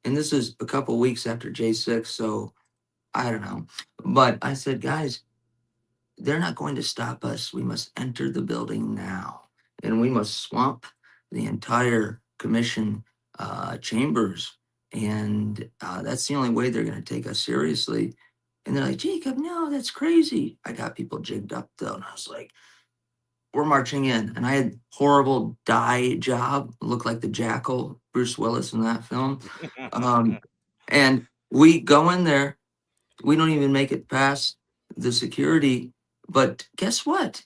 and this is a couple of weeks after J6, so I don't know. But I said, guys, they're not going to stop us. We must enter the building now. And we must swamp the entire commission chambers. And that's the only way they're going to take us seriously. And they're like, Jacob, no, that's crazy. I got people jigged up though. And I was like, we're marching in. And I had horrible dye job, looked like the jackal, Bruce Willis in that film. And we go in there. We don't even make it past the security. But guess what?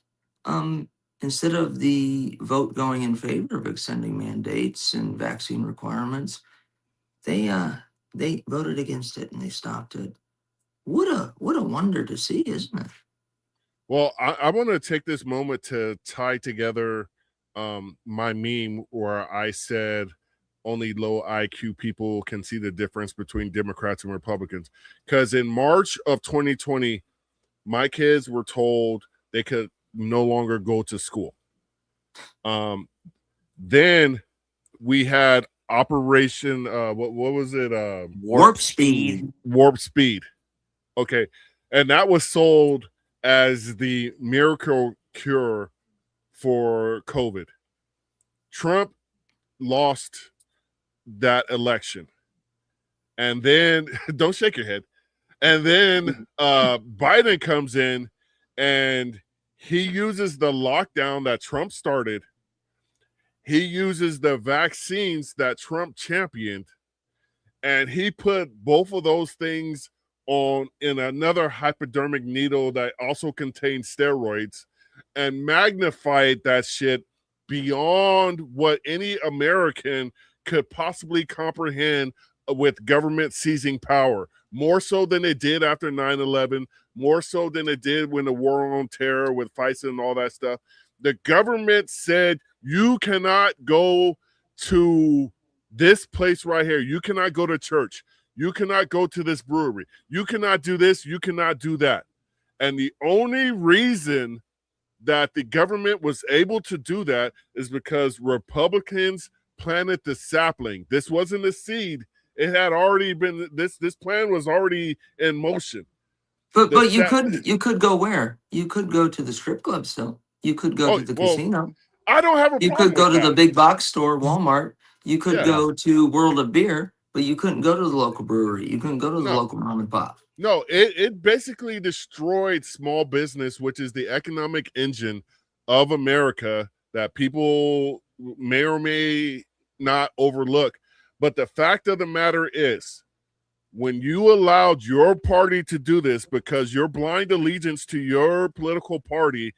Instead of the vote going in favor of extending mandates and vaccine requirements, they voted against it and they stopped it. What a wonder to see, isn't it? Well, I want to take this moment to tie together my meme where I said only low IQ people can see the difference between Democrats and Republicans. Because in March of 2020, my kids were told they could no longer go to school. Then we had Operation, what was it? Warp Speed. Warp Speed. Okay. And that was sold as the miracle cure for COVID. Trump lost that election. And then, don't shake your head. And then Biden comes in and he uses the lockdown that Trump started. He uses the vaccines that Trump championed. And he put both of those things on in another hypodermic needle that also contained steroids and magnified that shit beyond what any American could possibly comprehend with government seizing power, more so than it did after 9/11, more so than it did when the war on terror with FISA and all that stuff. The government said, you cannot go to this place right here. You cannot go to church. You cannot go to this brewery. You cannot do this. You cannot do that. And the only reason that the government was able to do that is because Republicans planted the sapling. This wasn't a seed. It had already been, this plan was already in motion. But you could go where? You could go to the strip club still. You could go to the casino. I don't have a problem. You could go to the big box store, Walmart. You could go to World of Beer, but you couldn't go to the local brewery. You couldn't go to the local mom and pop. No, it basically destroyed small business, which is the economic engine of America that people may or may not overlook. But the fact of the matter is, when you allowed your party to do this because your blind allegiance to your political party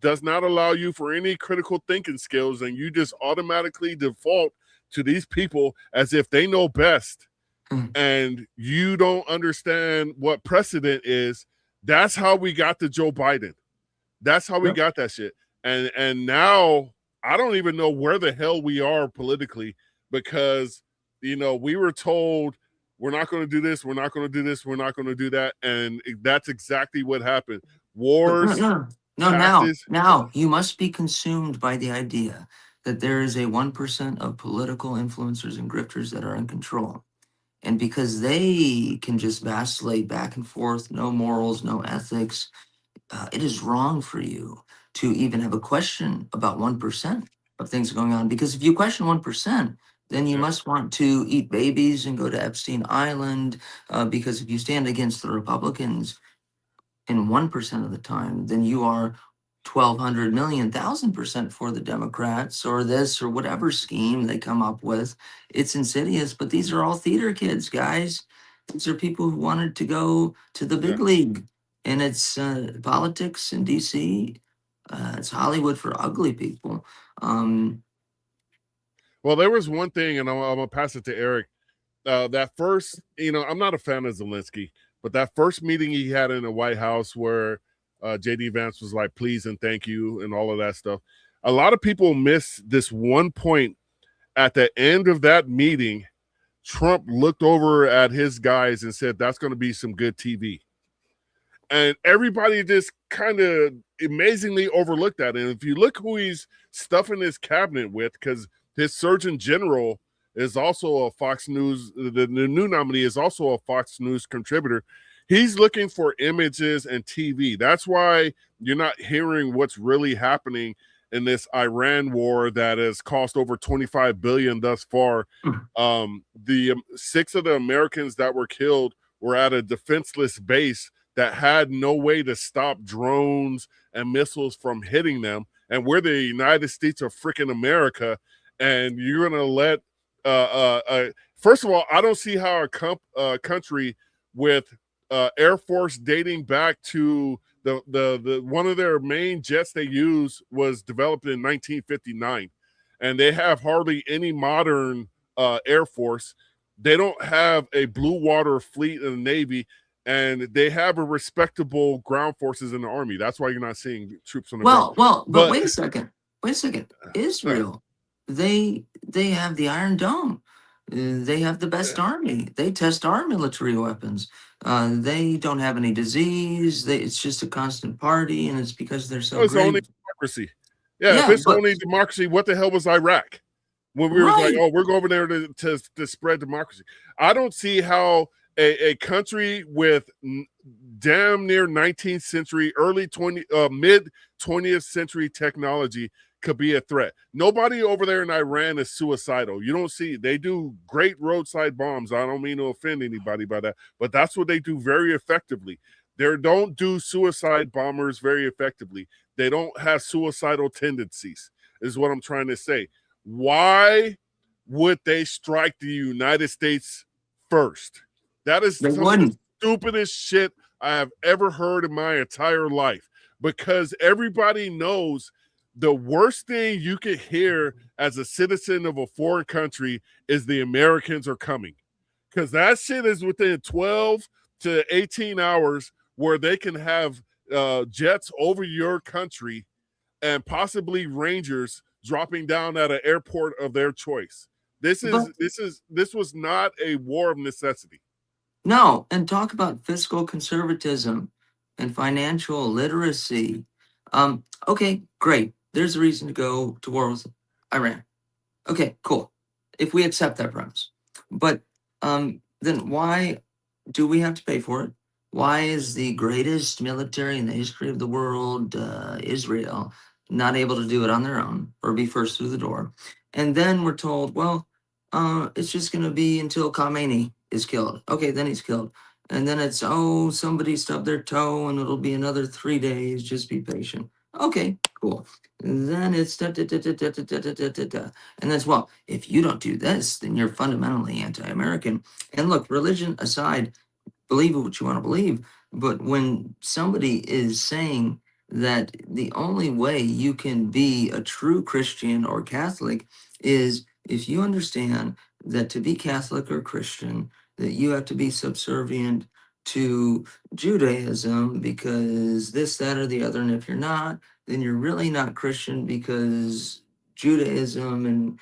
does not allow you for any critical thinking skills, and you just automatically default to these people as if they know best, and you don't understand what precedent is, that's how we got to Joe Biden. That's how we got that shit. And now I don't even know where the hell we are politically, because, you know, we were told we're not going to do this, we're not going to do this, we're not going to do that, and that's exactly what happened. Wars. Now you must be consumed by the idea that there is a 1% of political influencers and grifters that are in control. And because they can just vacillate back and forth, no morals, no ethics, it is wrong for you to even have a question about 1% of things going on. Because if you question 1%, then you must want to eat babies and go to Epstein Island. Because if you stand against the Republicans in 1% of the time, then you are 1,200 million, 1,000% for the Democrats, or this or whatever scheme they come up with. It's insidious, but these are all theater kids, guys. These are people who wanted to go to the big league, and it's politics in DC. It's Hollywood for ugly people. Well, there was one thing, and I'm gonna pass it to Eric. That first, you know, I'm not a fan of Zelensky, but that first meeting he had in the White House where J.D. Vance was like, please and thank you and all of that stuff. A lot of people miss this one point. At the end of that meeting, Trump looked over at his guys and said, that's going to be some good TV. And everybody just kind of amazingly overlooked that. And if you look who he's stuffing his cabinet with, because his Surgeon General is also a Fox News, the new nominee is also a Fox News contributor. He's looking for images and TV. That's why you're not hearing what's really happening in this Iran war that has cost over $25 billion thus far. The 6 of the Americans that were killed were at a defenseless base that had no way to stop drones and missiles from hitting them. And we're the United States of freaking America, and you're going to let first of all, I don't see how a country with Air Force dating back to the one of their main jets they use was developed in 1959, and they have hardly any modern Air Force. They don't have a blue water fleet in the Navy, and they have a respectable ground forces in the Army. That's why you're not seeing troops on the ground. But wait a second. Israel, they have the Iron Dome. They have the best army. They test our military weapons. They don't have any disease. It's just a constant party, and it's because they're so great. Only democracy. If it's only democracy, what the hell was Iraq? When we were like, oh, we're going over there to spread democracy. I don't see how a country with damn near 19th century, mid 20th century technology could be a threat. Nobody over there in Iran is suicidal. You don't see, they do great roadside bombs. I don't mean to offend anybody by that, but that's what they do very effectively. They don't do suicide bombers very effectively. They don't have suicidal tendencies, is what I'm trying to say. Why would they strike the United States first? That is some of the stupidest shit I have ever heard in my entire life, because everybody knows the worst thing you could hear as a citizen of a foreign country is the Americans are coming. Because that shit is within 12 to 18 hours where they can have jets over your country and possibly Rangers dropping down at an airport of their choice. This was not a war of necessity. No, and talk about fiscal conservatism and financial literacy. Okay, great. There's a reason to go to war with Iran. Okay, cool. If we accept that premise. But then why do we have to pay for it? Why is the greatest military in the history of the world, Israel, not able to do it on their own or be first through the door? And then we're told, well, it's just going to be until Khamenei is killed. Okay, then he's killed. And then it's, oh, somebody stubbed their toe and it'll be another 3 days. Just be patient. Okay, cool. And then it's da, da, da, da, da, da, da, da, da, da. And that's, well, if you don't do this, then you're fundamentally anti-American. And look, religion aside, believe what you want to believe. But when somebody is saying that the only way you can be a true Christian or Catholic is if you understand that to be Catholic or Christian, that you have to be subservient to Judaism because this, that, or the other. And if you're not, then you're really not Christian because Judaism and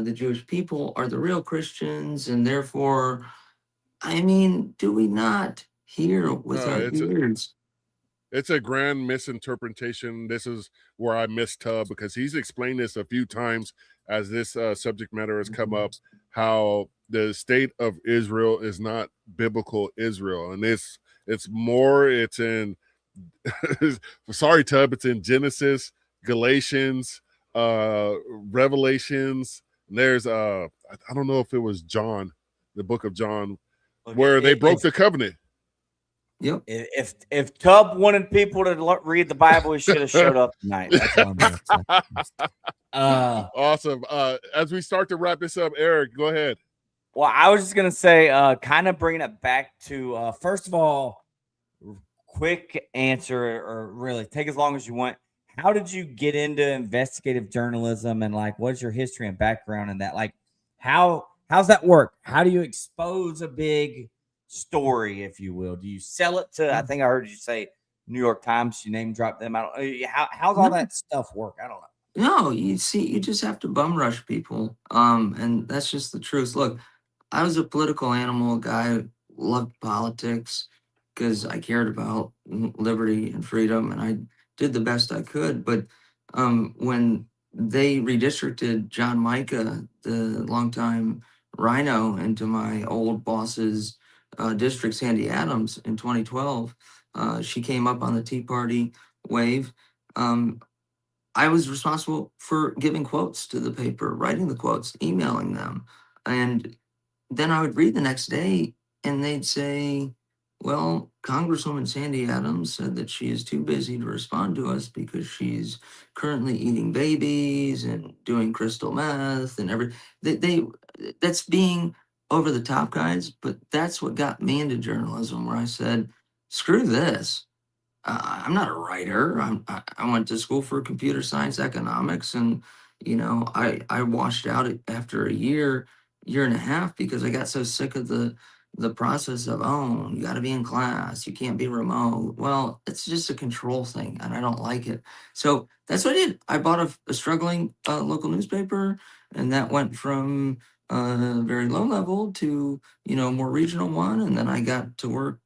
the Jewish people are the real Christians, and therefore, I mean, do we not hear with our ears? It's a grand misinterpretation. This is where I miss Tubb because he's explained this a few times as this subject matter has come up, how the state of Israel is not biblical Israel. And it's in, sorry, Tubb, it's in Genesis, Galatians, Revelations. And there's, I don't know if it was John, the book of John, where they broke the covenant. Yep. If Tubb wanted people to read the Bible, he should have showed up tonight. That's all I'm gonna say. Awesome. As we start to wrap this up, Eric, go ahead. Well, I was just gonna say, kind of bringing it back to first of all, quick answer, or really take as long as you want. How did you get into investigative journalism, and like, what's your history and background in that? Like, how's that work? How do you expose a big story, if you will? Do you sell it to, I think I heard you say New York Times, you name drop them. I don't, how's all that stuff work? I don't know. No, you see, you just have to bum rush people. And that's just the truth. Look, I was a political animal, guy, loved politics because I cared about liberty and freedom, and I did the best I could. But when they redistricted John Micah, the longtime rhino, into my old boss's district, Sandy Adams, in 2012, she came up on the Tea Party wave. I was responsible for giving quotes to the paper, writing the quotes, emailing them. And then I would read the next day and they'd say, well, Congresswoman Sandy Adams said that she is too busy to respond to us because she's currently eating babies and doing crystal meth and that's being over the top, guys. But that's what got me into journalism, where I said, screw this. I'm not a writer. I went to school for computer science economics, and I washed out after a year and a half because I got so sick of the process of, oh, you got to be in class, you can't be remote. Well, it's just a control thing, and I don't like it. So that's what I did. I bought a struggling local newspaper, and that went from very low level to more regional one, and then I got to work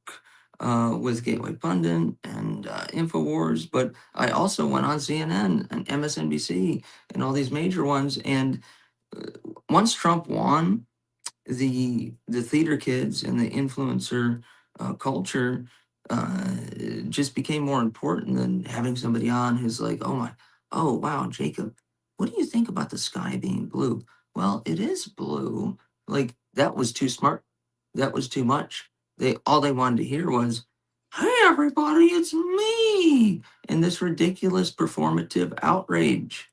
with Gateway Pundit and InfoWars, but I also went on CNN and MSNBC and all these major ones. And once Trump won, the theater kids and the influencer culture just became more important than having somebody on who's like, oh wow, Jacob, what do you think about the sky being blue? Well, it is blue. Like, that was too smart. That was too much. All they wanted to hear was, hey everybody, it's me, and this ridiculous performative outrage.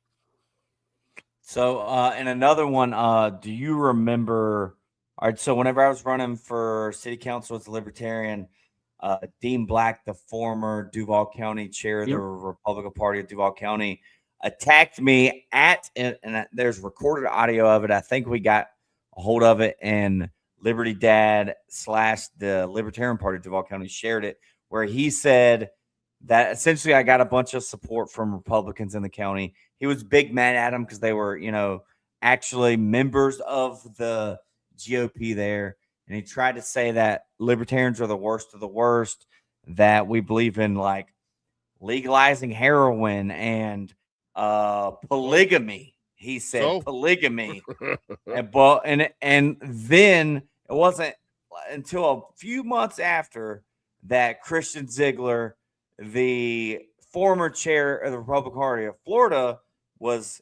So, and another one, do you remember? All right, so whenever I was running for city council as a libertarian, Dean Black, the former Duval County chair of the Republican Party of Duval County, attacked me and there's recorded audio of it. I think we got a hold of it, and Liberty Dad / the Libertarian Party of Duval County shared it, where he said that essentially I got a bunch of support from Republicans in the county. He was big mad at them because they were, actually members of the GOP there. And he tried to say that libertarians are the worst of the worst, that we believe in like legalizing heroin and polygamy. He said polygamy. and then it wasn't until a few months after that Christian Ziegler, the former chair of the Republican Party of Florida, was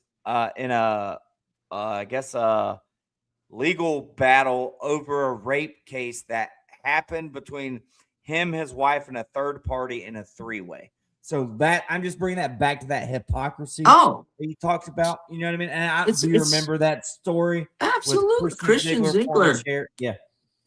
in a legal battle over a rape case that happened between him, his wife, and a third party in a three-way. So that I'm just bringing that back to that hypocrisy that he talks about. You know what I mean? And do you remember that story? Absolutely, Christian Ziegler. Yeah,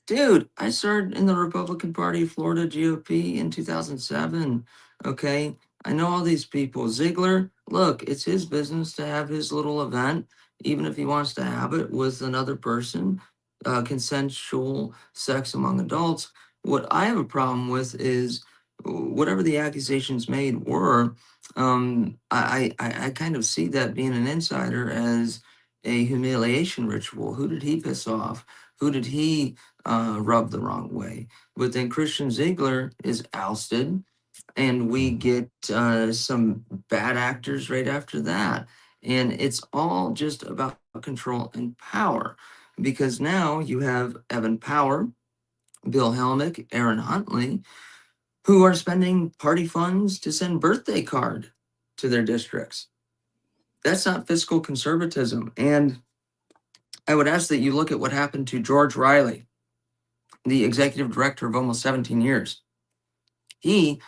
dude, I started in the Republican Party of Florida GOP in 2007. Okay, I know all these people. Ziegler, look, it's his business to have his little event, even if he wants to have it with another person, consensual sex among adults. What I have a problem with is whatever the accusations made were. I kind of see that being an insider as a humiliation ritual. Who did he piss off? Who did he rub the wrong way? But then Christian Ziegler is ousted, and we get some bad actors right after that. And it's all just about control and power, because now you have Evan Power, Bill Helmick, Aaron Huntley, who are spending party funds to send birthday card to their districts. That's not fiscal conservatism. And I would ask that you look at what happened to George Riley, the executive director of almost 17 years. He,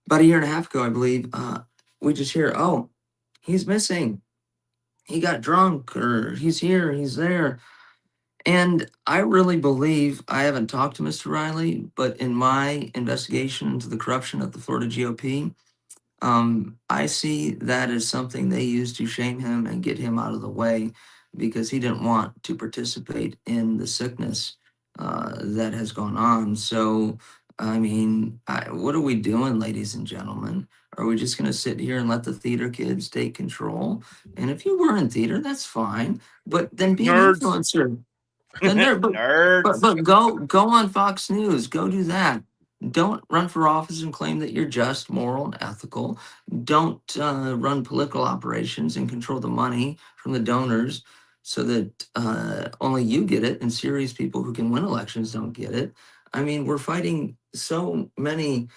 about a year and a half ago, I believe, we just hear, oh, he's missing. He got drunk, or he's here, he's there. And I really believe, I haven't talked to Mr. Riley, but in my investigation into the corruption of the Florida GOP, I see that as something they used to shame him and get him out of the way, because he didn't want to participate in the sickness that has gone on. So, I mean, what are we doing, ladies and gentlemen? Are we just going to sit here and let the theater kids take control? And if you were in theater, that's fine, but then be an influencer. Then but go on Fox News. Go do that. Don't run for office and claim that you're just, moral, and ethical. Don't run political operations and control the money from the donors so that only you get it and serious people who can win elections don't get it. I mean, we're fighting so many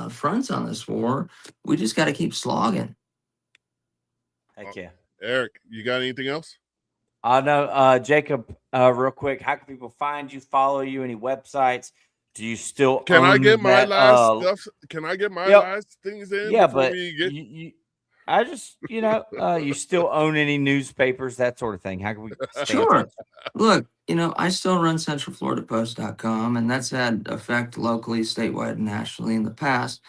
fronts on this war. We just got to keep slogging. Heck yeah. Eric, you got anything else? No, Jacob, real quick, how can people find you, follow you, any websites? Do you still Can I get my last stuff? Can I get my last things in? Yeah, but I just, you still own any newspapers, that sort of thing. How can we stay in touch? Look, I still run centralfloridapost.com, and that's had effect locally, statewide, and nationally in the past.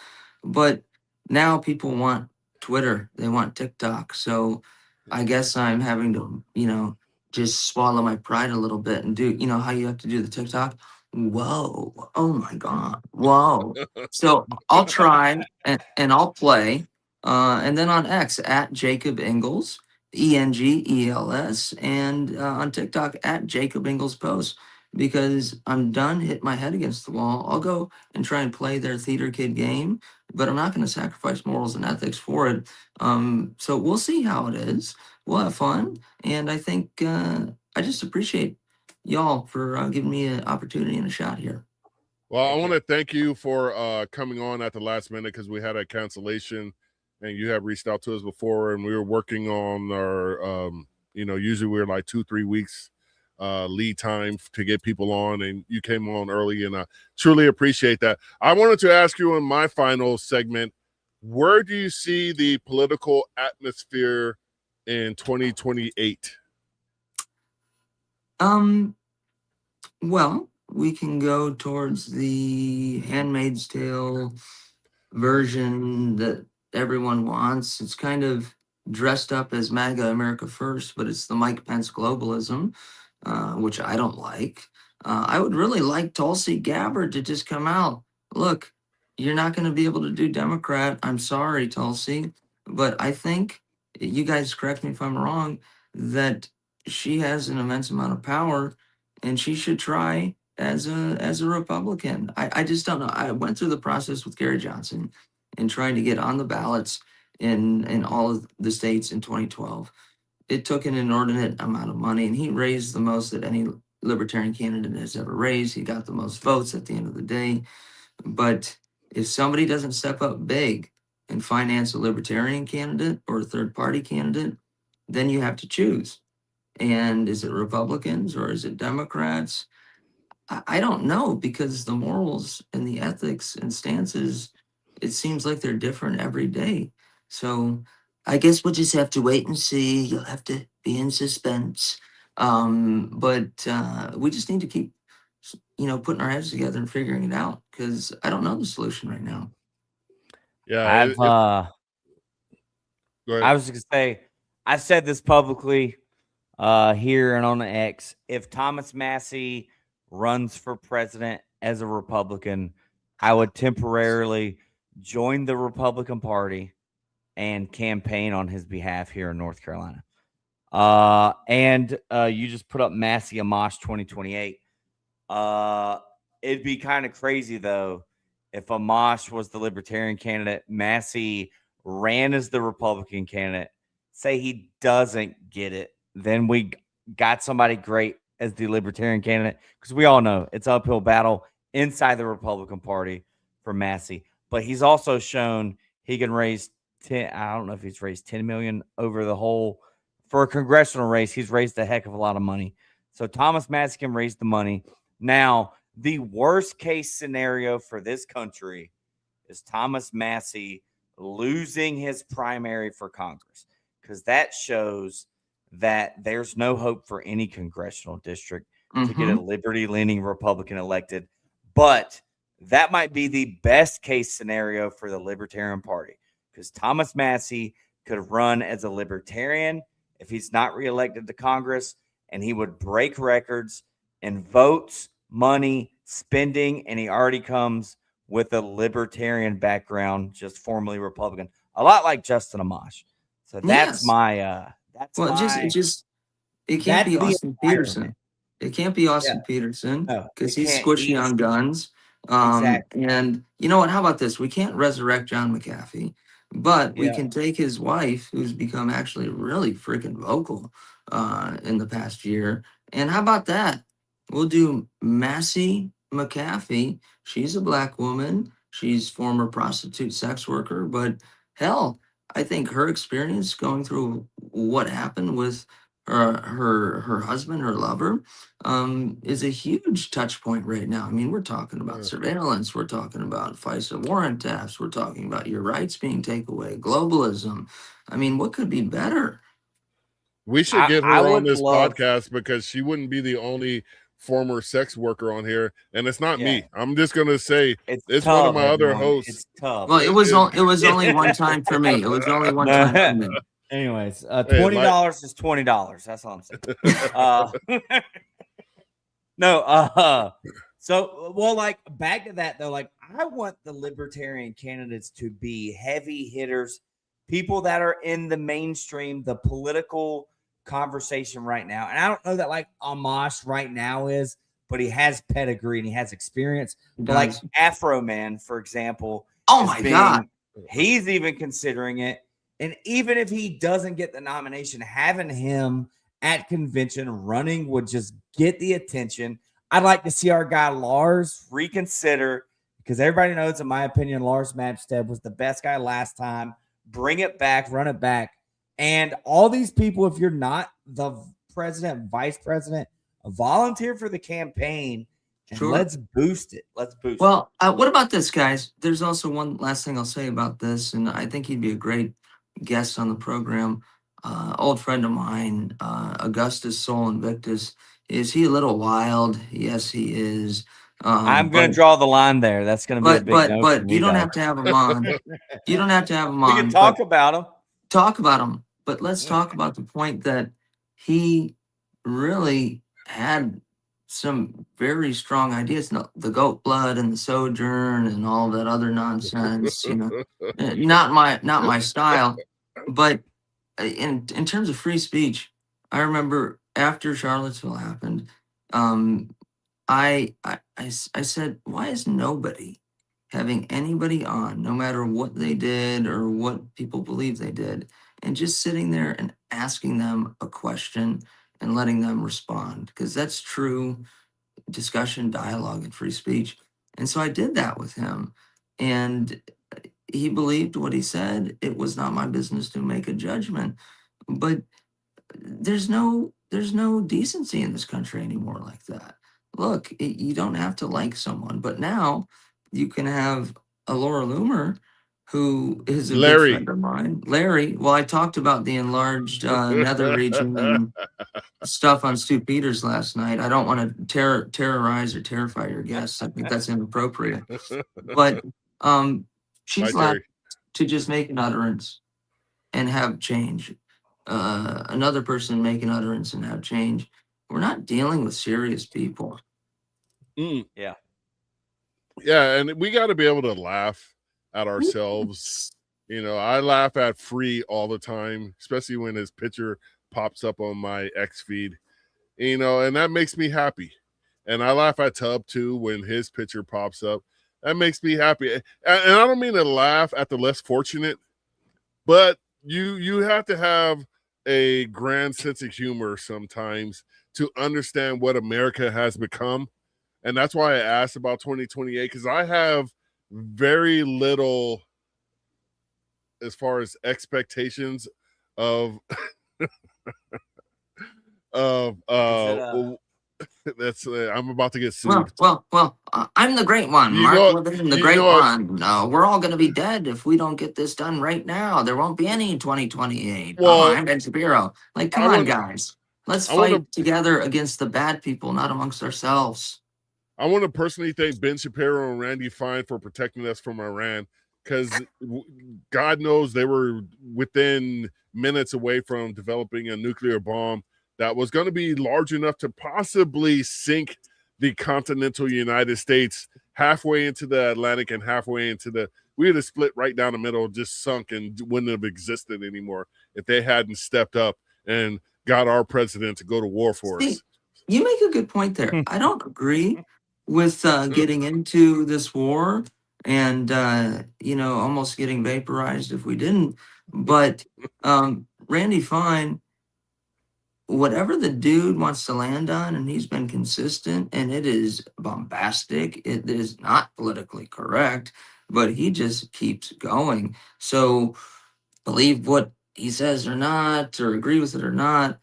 But now people want Twitter, they want TikTok. So I guess I'm having to, just swallow my pride a little bit and do, how you have to do the TikTok? Whoa, oh my God, whoa. So I'll try and I'll play. And then on X, at Jacob Engels, ENGELS, and on TikTok, at Jacob Engels Post, because I'm done hitting my head against the wall. I'll go and try and play their theater kid game, but I'm not going to sacrifice morals and ethics for it. So we'll see how it is. We'll have fun. And I think I just appreciate y'all for giving me an opportunity and a shot here. Well, I want to thank you for coming on at the last minute, because we had a cancellation and you have reached out to us before, and we were working on our, usually we're like 2-3 weeks lead time to get people on, and you came on early, and I truly appreciate that. I wanted to ask you in my final segment, where do you see the political atmosphere in 2028? Well, we can go towards the Handmaid's Tale version that everyone wants. It's kind of dressed up as MAGA America First, but it's the Mike Pence globalism, which I don't like. I would really like Tulsi Gabbard to just come out. Look, you're not going to be able to do Democrat. I'm sorry, Tulsi, but I think, you guys correct me if I'm wrong, that she has an immense amount of power, and she should try as a Republican. I just don't know. I went through the process with Gary Johnson and trying to get on the ballots in all of the states in 2012. It took an inordinate amount of money, and he raised the most that any libertarian candidate has ever raised. He got the most votes at the end of the day. But if somebody doesn't step up big and finance a libertarian candidate or a third party candidate, then you have to choose. And is it Republicans or is it Democrats? I don't know, because the morals and the ethics and stances, it seems like they're different every day. So I guess we'll just have to wait and see. You'll have to be in suspense. But we just need to keep, putting our heads together and figuring it out, because I don't know the solution right now. Yeah, I go ahead. was just gonna say, I've said this publicly here and on the X. If Thomas Massey runs for president as a Republican, I would temporarily join the Republican Party and campaign on his behalf here in North Carolina. And you just put up Massey Amash 2028. It'd be kind of crazy, though, if Amash was the Libertarian candidate, Massey ran as the Republican candidate. Say he doesn't get it, then we got somebody great as the Libertarian candidate, because we all know it's an uphill battle inside the Republican Party for Massey. But he's also shown he can raise 10. I don't know if he's raised 10 million over the whole for a congressional race. He's raised a heck of a lot of money. So Thomas Massey can raise the money. Now, the worst case scenario for this country is Thomas Massey losing his primary for Congress, because that shows that there's no hope for any congressional district to get a liberty-leaning Republican elected. But that might be the best case scenario for the Libertarian Party, because Thomas Massey could run as a Libertarian if he's not reelected to Congress, and he would break records in votes, money, spending, and he already comes with a Libertarian background, just formerly Republican, a lot like Justin Amash. So that's my it can't be Austin Peterson. It can't be Austin Peterson, because he's squishy on guns. Exactly. And you know what? How about this? We can't resurrect John McAfee, but we can take his wife, who's become actually really freaking vocal in the past year. And how about that? We'll do Massey McAfee. She's a black woman. She's former prostitute sex worker, but hell, I think her experience going through what happened with her husband, her lover, is a huge touch point right now. I mean, we're talking about surveillance, we're talking about FISA warrant thefts, we're talking about your rights being taken away, globalism. I mean, what could be better? We should get her on this podcast, because she wouldn't be the only former sex worker on here, and it's not me. I'm just gonna say it's one of my other hosts. It's tough. Well, it was only one time for me. It was only one time for me. Anyways, $20 is $20. That's all I'm saying. So, well, like, back to that though, like, I want the Libertarian candidates to be heavy hitters, people that are in the mainstream, the political conversation right now. And I don't know that like Amash right now is, but he has pedigree and he has experience. But like Afro Man, for example, oh my God, he's even considering it. And even if he doesn't get the nomination, having him at convention running would just get the attention. I'd like to see our guy Lars reconsider, because everybody knows, in my opinion, Lars Mapstead was the best guy last time. Bring it back, run it back. And all these people, if you're not the president, vice president, volunteer for the campaign, and let's boost it. Let's boost it. Well, what about this, guys? There's also one last thing I'll say about this, and I think he'd be a great guest on the program. Old friend of mine, Augustus Sol Invictus. Is he a little wild? Yes, he is. I'm going to draw the line there. That's going to be a big but you don't have to have him on. You don't have to have him on. We can talk about him. Talk about him. But let's talk about the point that he really had some very strong ideas. No, the goat blood and the sojourn and all that other nonsense, not my style. But in terms of free speech, I remember after Charlottesville happened, um, I said, why is nobody having anybody on, no matter what they did or what people believe they did, and just sitting there and asking them a question and letting them respond? Because that's true discussion, dialogue, and free speech. And so I did that with him. And he believed what he said. It was not my business to make a judgment. But there's no decency in this country anymore like that. Look, you don't have to like someone, but now you can have a Laura Loomer who is a good Larry. friend of mine. Larry, well, I talked about the enlarged nether region and stuff on Stu Peters last night. I don't want to terrorize or terrify your guests. I think that's inappropriate. But Bye, she's allowed Terry. to just make an utterance and have change. Another person make an utterance and have change. We're not dealing with serious people. Mm. Yeah. Yeah, and we got to be able to laugh at ourselves. I laugh at Free all the time, especially when his picture pops up on my X feed. And that makes me happy. And I laugh at Tub too when his picture pops up. That makes me happy. And I don't mean to laugh at the less fortunate, but you have to have a grand sense of humor sometimes to understand what America has become. And that's why I asked about 2028, because I have very little as far as expectations of that's I'm about to get sued. Well, I'm the great one, You Mark know, Levin, the you great know, one. No, we're all going to be dead if we don't get this done right now. There won't be any 2028. well, I'm Ben Shapiro. Like, come I on, want, guys. Let's I want to, fight together against the bad people, not amongst ourselves. I want to personally thank Ben Shapiro and Randy Fine for protecting us from Iran, because God knows they were within minutes away from developing a nuclear bomb that was going to be large enough to possibly sink the continental United States halfway into the Atlantic and halfway into we would have split right down the middle, just sunk, and wouldn't have existed anymore if they hadn't stepped up and got our president to go to war for See, us. you make a good point there. I don't agree with getting into this war and almost getting vaporized if we didn't. But Randy Fine, whatever the dude wants to land on, and he's been consistent, and it is bombastic. It is not politically correct, but he just keeps going. So believe what he says or not, or agree with it or not.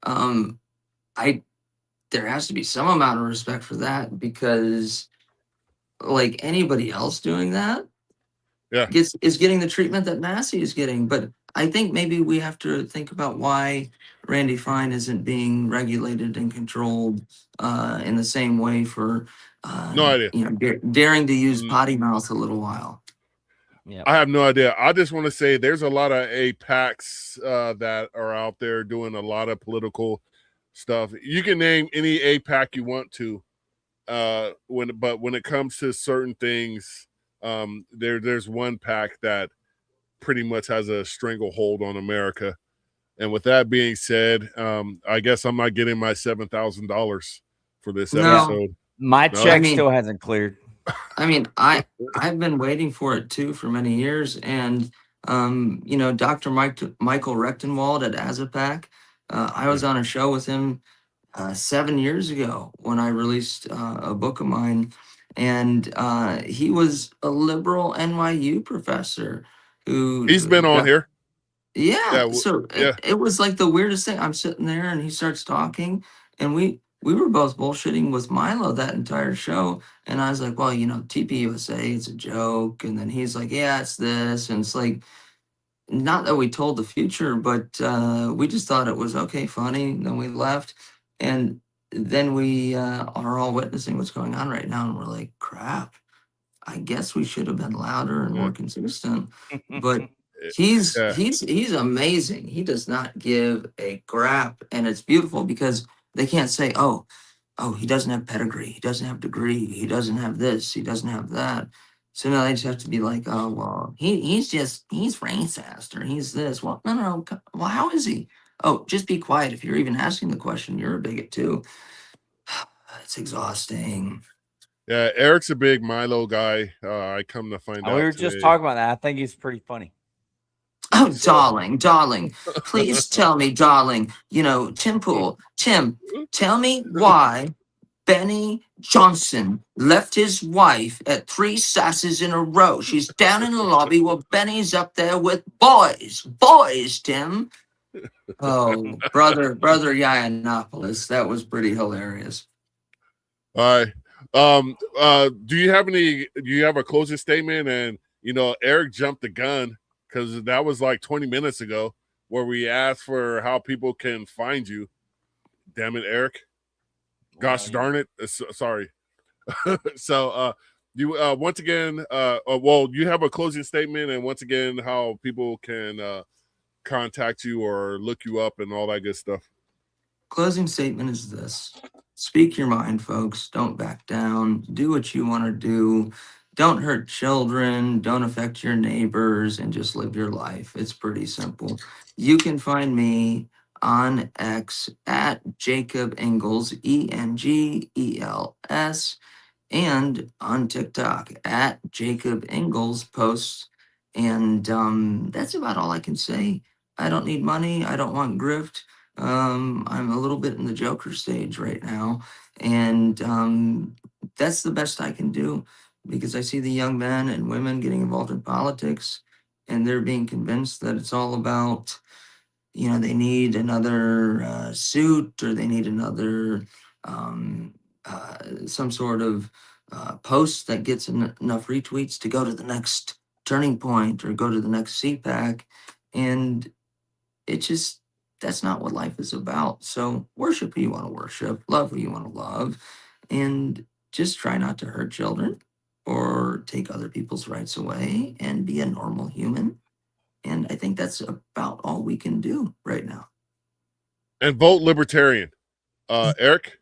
I There has to be some amount of respect for that, because like anybody else doing that Yeah. is getting the treatment that Massey is getting. But I think maybe we have to think about why Randy Fine isn't being regulated and controlled in the same way for No idea. daring to use potty mouth a little while. Yeah, I have no idea. I just want to say there's a lot of APACs that are out there doing a lot of political stuff. You can name any APAC you want to, but when it comes to certain things, there's one pack that pretty much has a stranglehold on America. And with that being said, I guess I'm not getting my $7,000 for this episode. My check still hasn't cleared. I mean, I've been waiting for it too for many years, and Dr. Michael Rechtenwald at Azapac, I was on a show with him 7 years ago when I released a book of mine, and he was a liberal NYU professor who He's been on here. Yeah, so it was like the weirdest thing. I'm sitting there and he starts talking, and we were both bullshitting with Milo that entire show. And I was like, well, TPUSA, it's a joke. And then he's like, yeah, it's this. And it's like, not that we told the future, but we just thought it was okay, funny. And then we left. And then we are all witnessing what's going on right now. And we're like, crap, I guess we should have been louder and more consistent. But He's amazing. He does not give a crap, and it's beautiful because they can't say, oh, he doesn't have pedigree, he doesn't have degree, he doesn't have this, he doesn't have that. So now they just have to be like, oh well, he's racist or he's this. Well, no. Well, how is he? Oh, just be quiet. If you're even asking the question, you're a bigot too. It's exhausting. Yeah, Eric's a big Milo guy. I come to find out we were today. just talking about that. I think he's pretty funny. Oh, darling, please tell me, darling, Tim Pool, Tim, tell me why Benny Johnson left his wife at 3 sasses in a row. She's down in the lobby while Benny's up there with boys, Tim. Oh, brother Yiannopoulos, that was pretty hilarious. All right. Do you have a closing statement? And Eric jumped the gun because that was like 20 minutes ago where we asked for how people can find you. Damn it, Eric. Gosh darn it. Sorry. So you once again, you have a closing statement, and once again, how people can contact you or look you up and all that good stuff. Closing statement is this. Speak your mind, folks. Don't back down. Do what you want to do. Don't hurt children. Don't affect your neighbors, and just live your life. It's pretty simple. You can find me on X at Jacob Engels, ENGELS, and on TikTok at Jacob Engels posts. And that's about all I can say. I don't need money. I don't want grift. I'm a little bit in the Joker stage right now, and that's the best I can do because I see the young men and women getting involved in politics, and they're being convinced that it's all about, they need another suit, or they need another some sort of post that gets enough retweets to go to the next turning point or go to the next CPAC, and that's not what life is about. So worship who you want to worship, love who you want to love, and just try not to hurt children or take other people's rights away, and be a normal human. And I think that's about all we can do right now. And vote libertarian. Eric?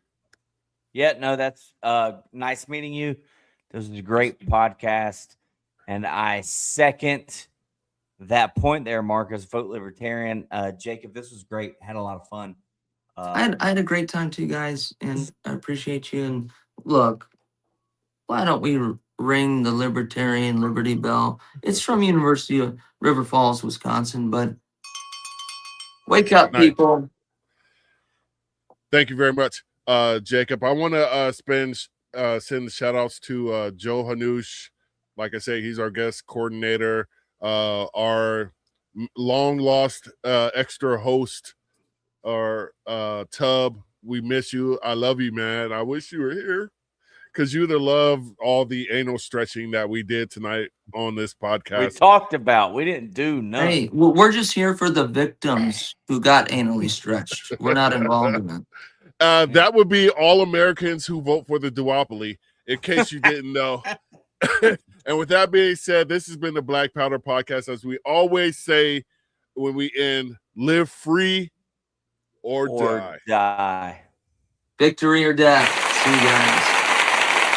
Yeah, no, that's nice meeting you. This is a great podcast. And I second that point there, Marcus. Vote libertarian. Jacob, this was great. Had a lot of fun. I had a great time too, guys, and I appreciate you. And look, why don't we ring the libertarian Liberty Bell? It's from University of River Falls, Wisconsin, but wake up, Nice. people. Thank you very much, Jacob. I want to send shout outs to Joe Hanush. Like I say, he's our guest coordinator, our long lost extra host, our Tub. We miss you. I love you, man. I wish you were here because you'd have loved all the anal stretching that we did tonight on this podcast. We talked about. We didn't do none. Hey, we're just here for the victims who got anally stretched. We're not involved in it. That would be all Americans who vote for the duopoly, in case you didn't know. And with that being said, this has been the Black Powder Podcast. As we always say when we end, live free or die. Victory or death. See you guys.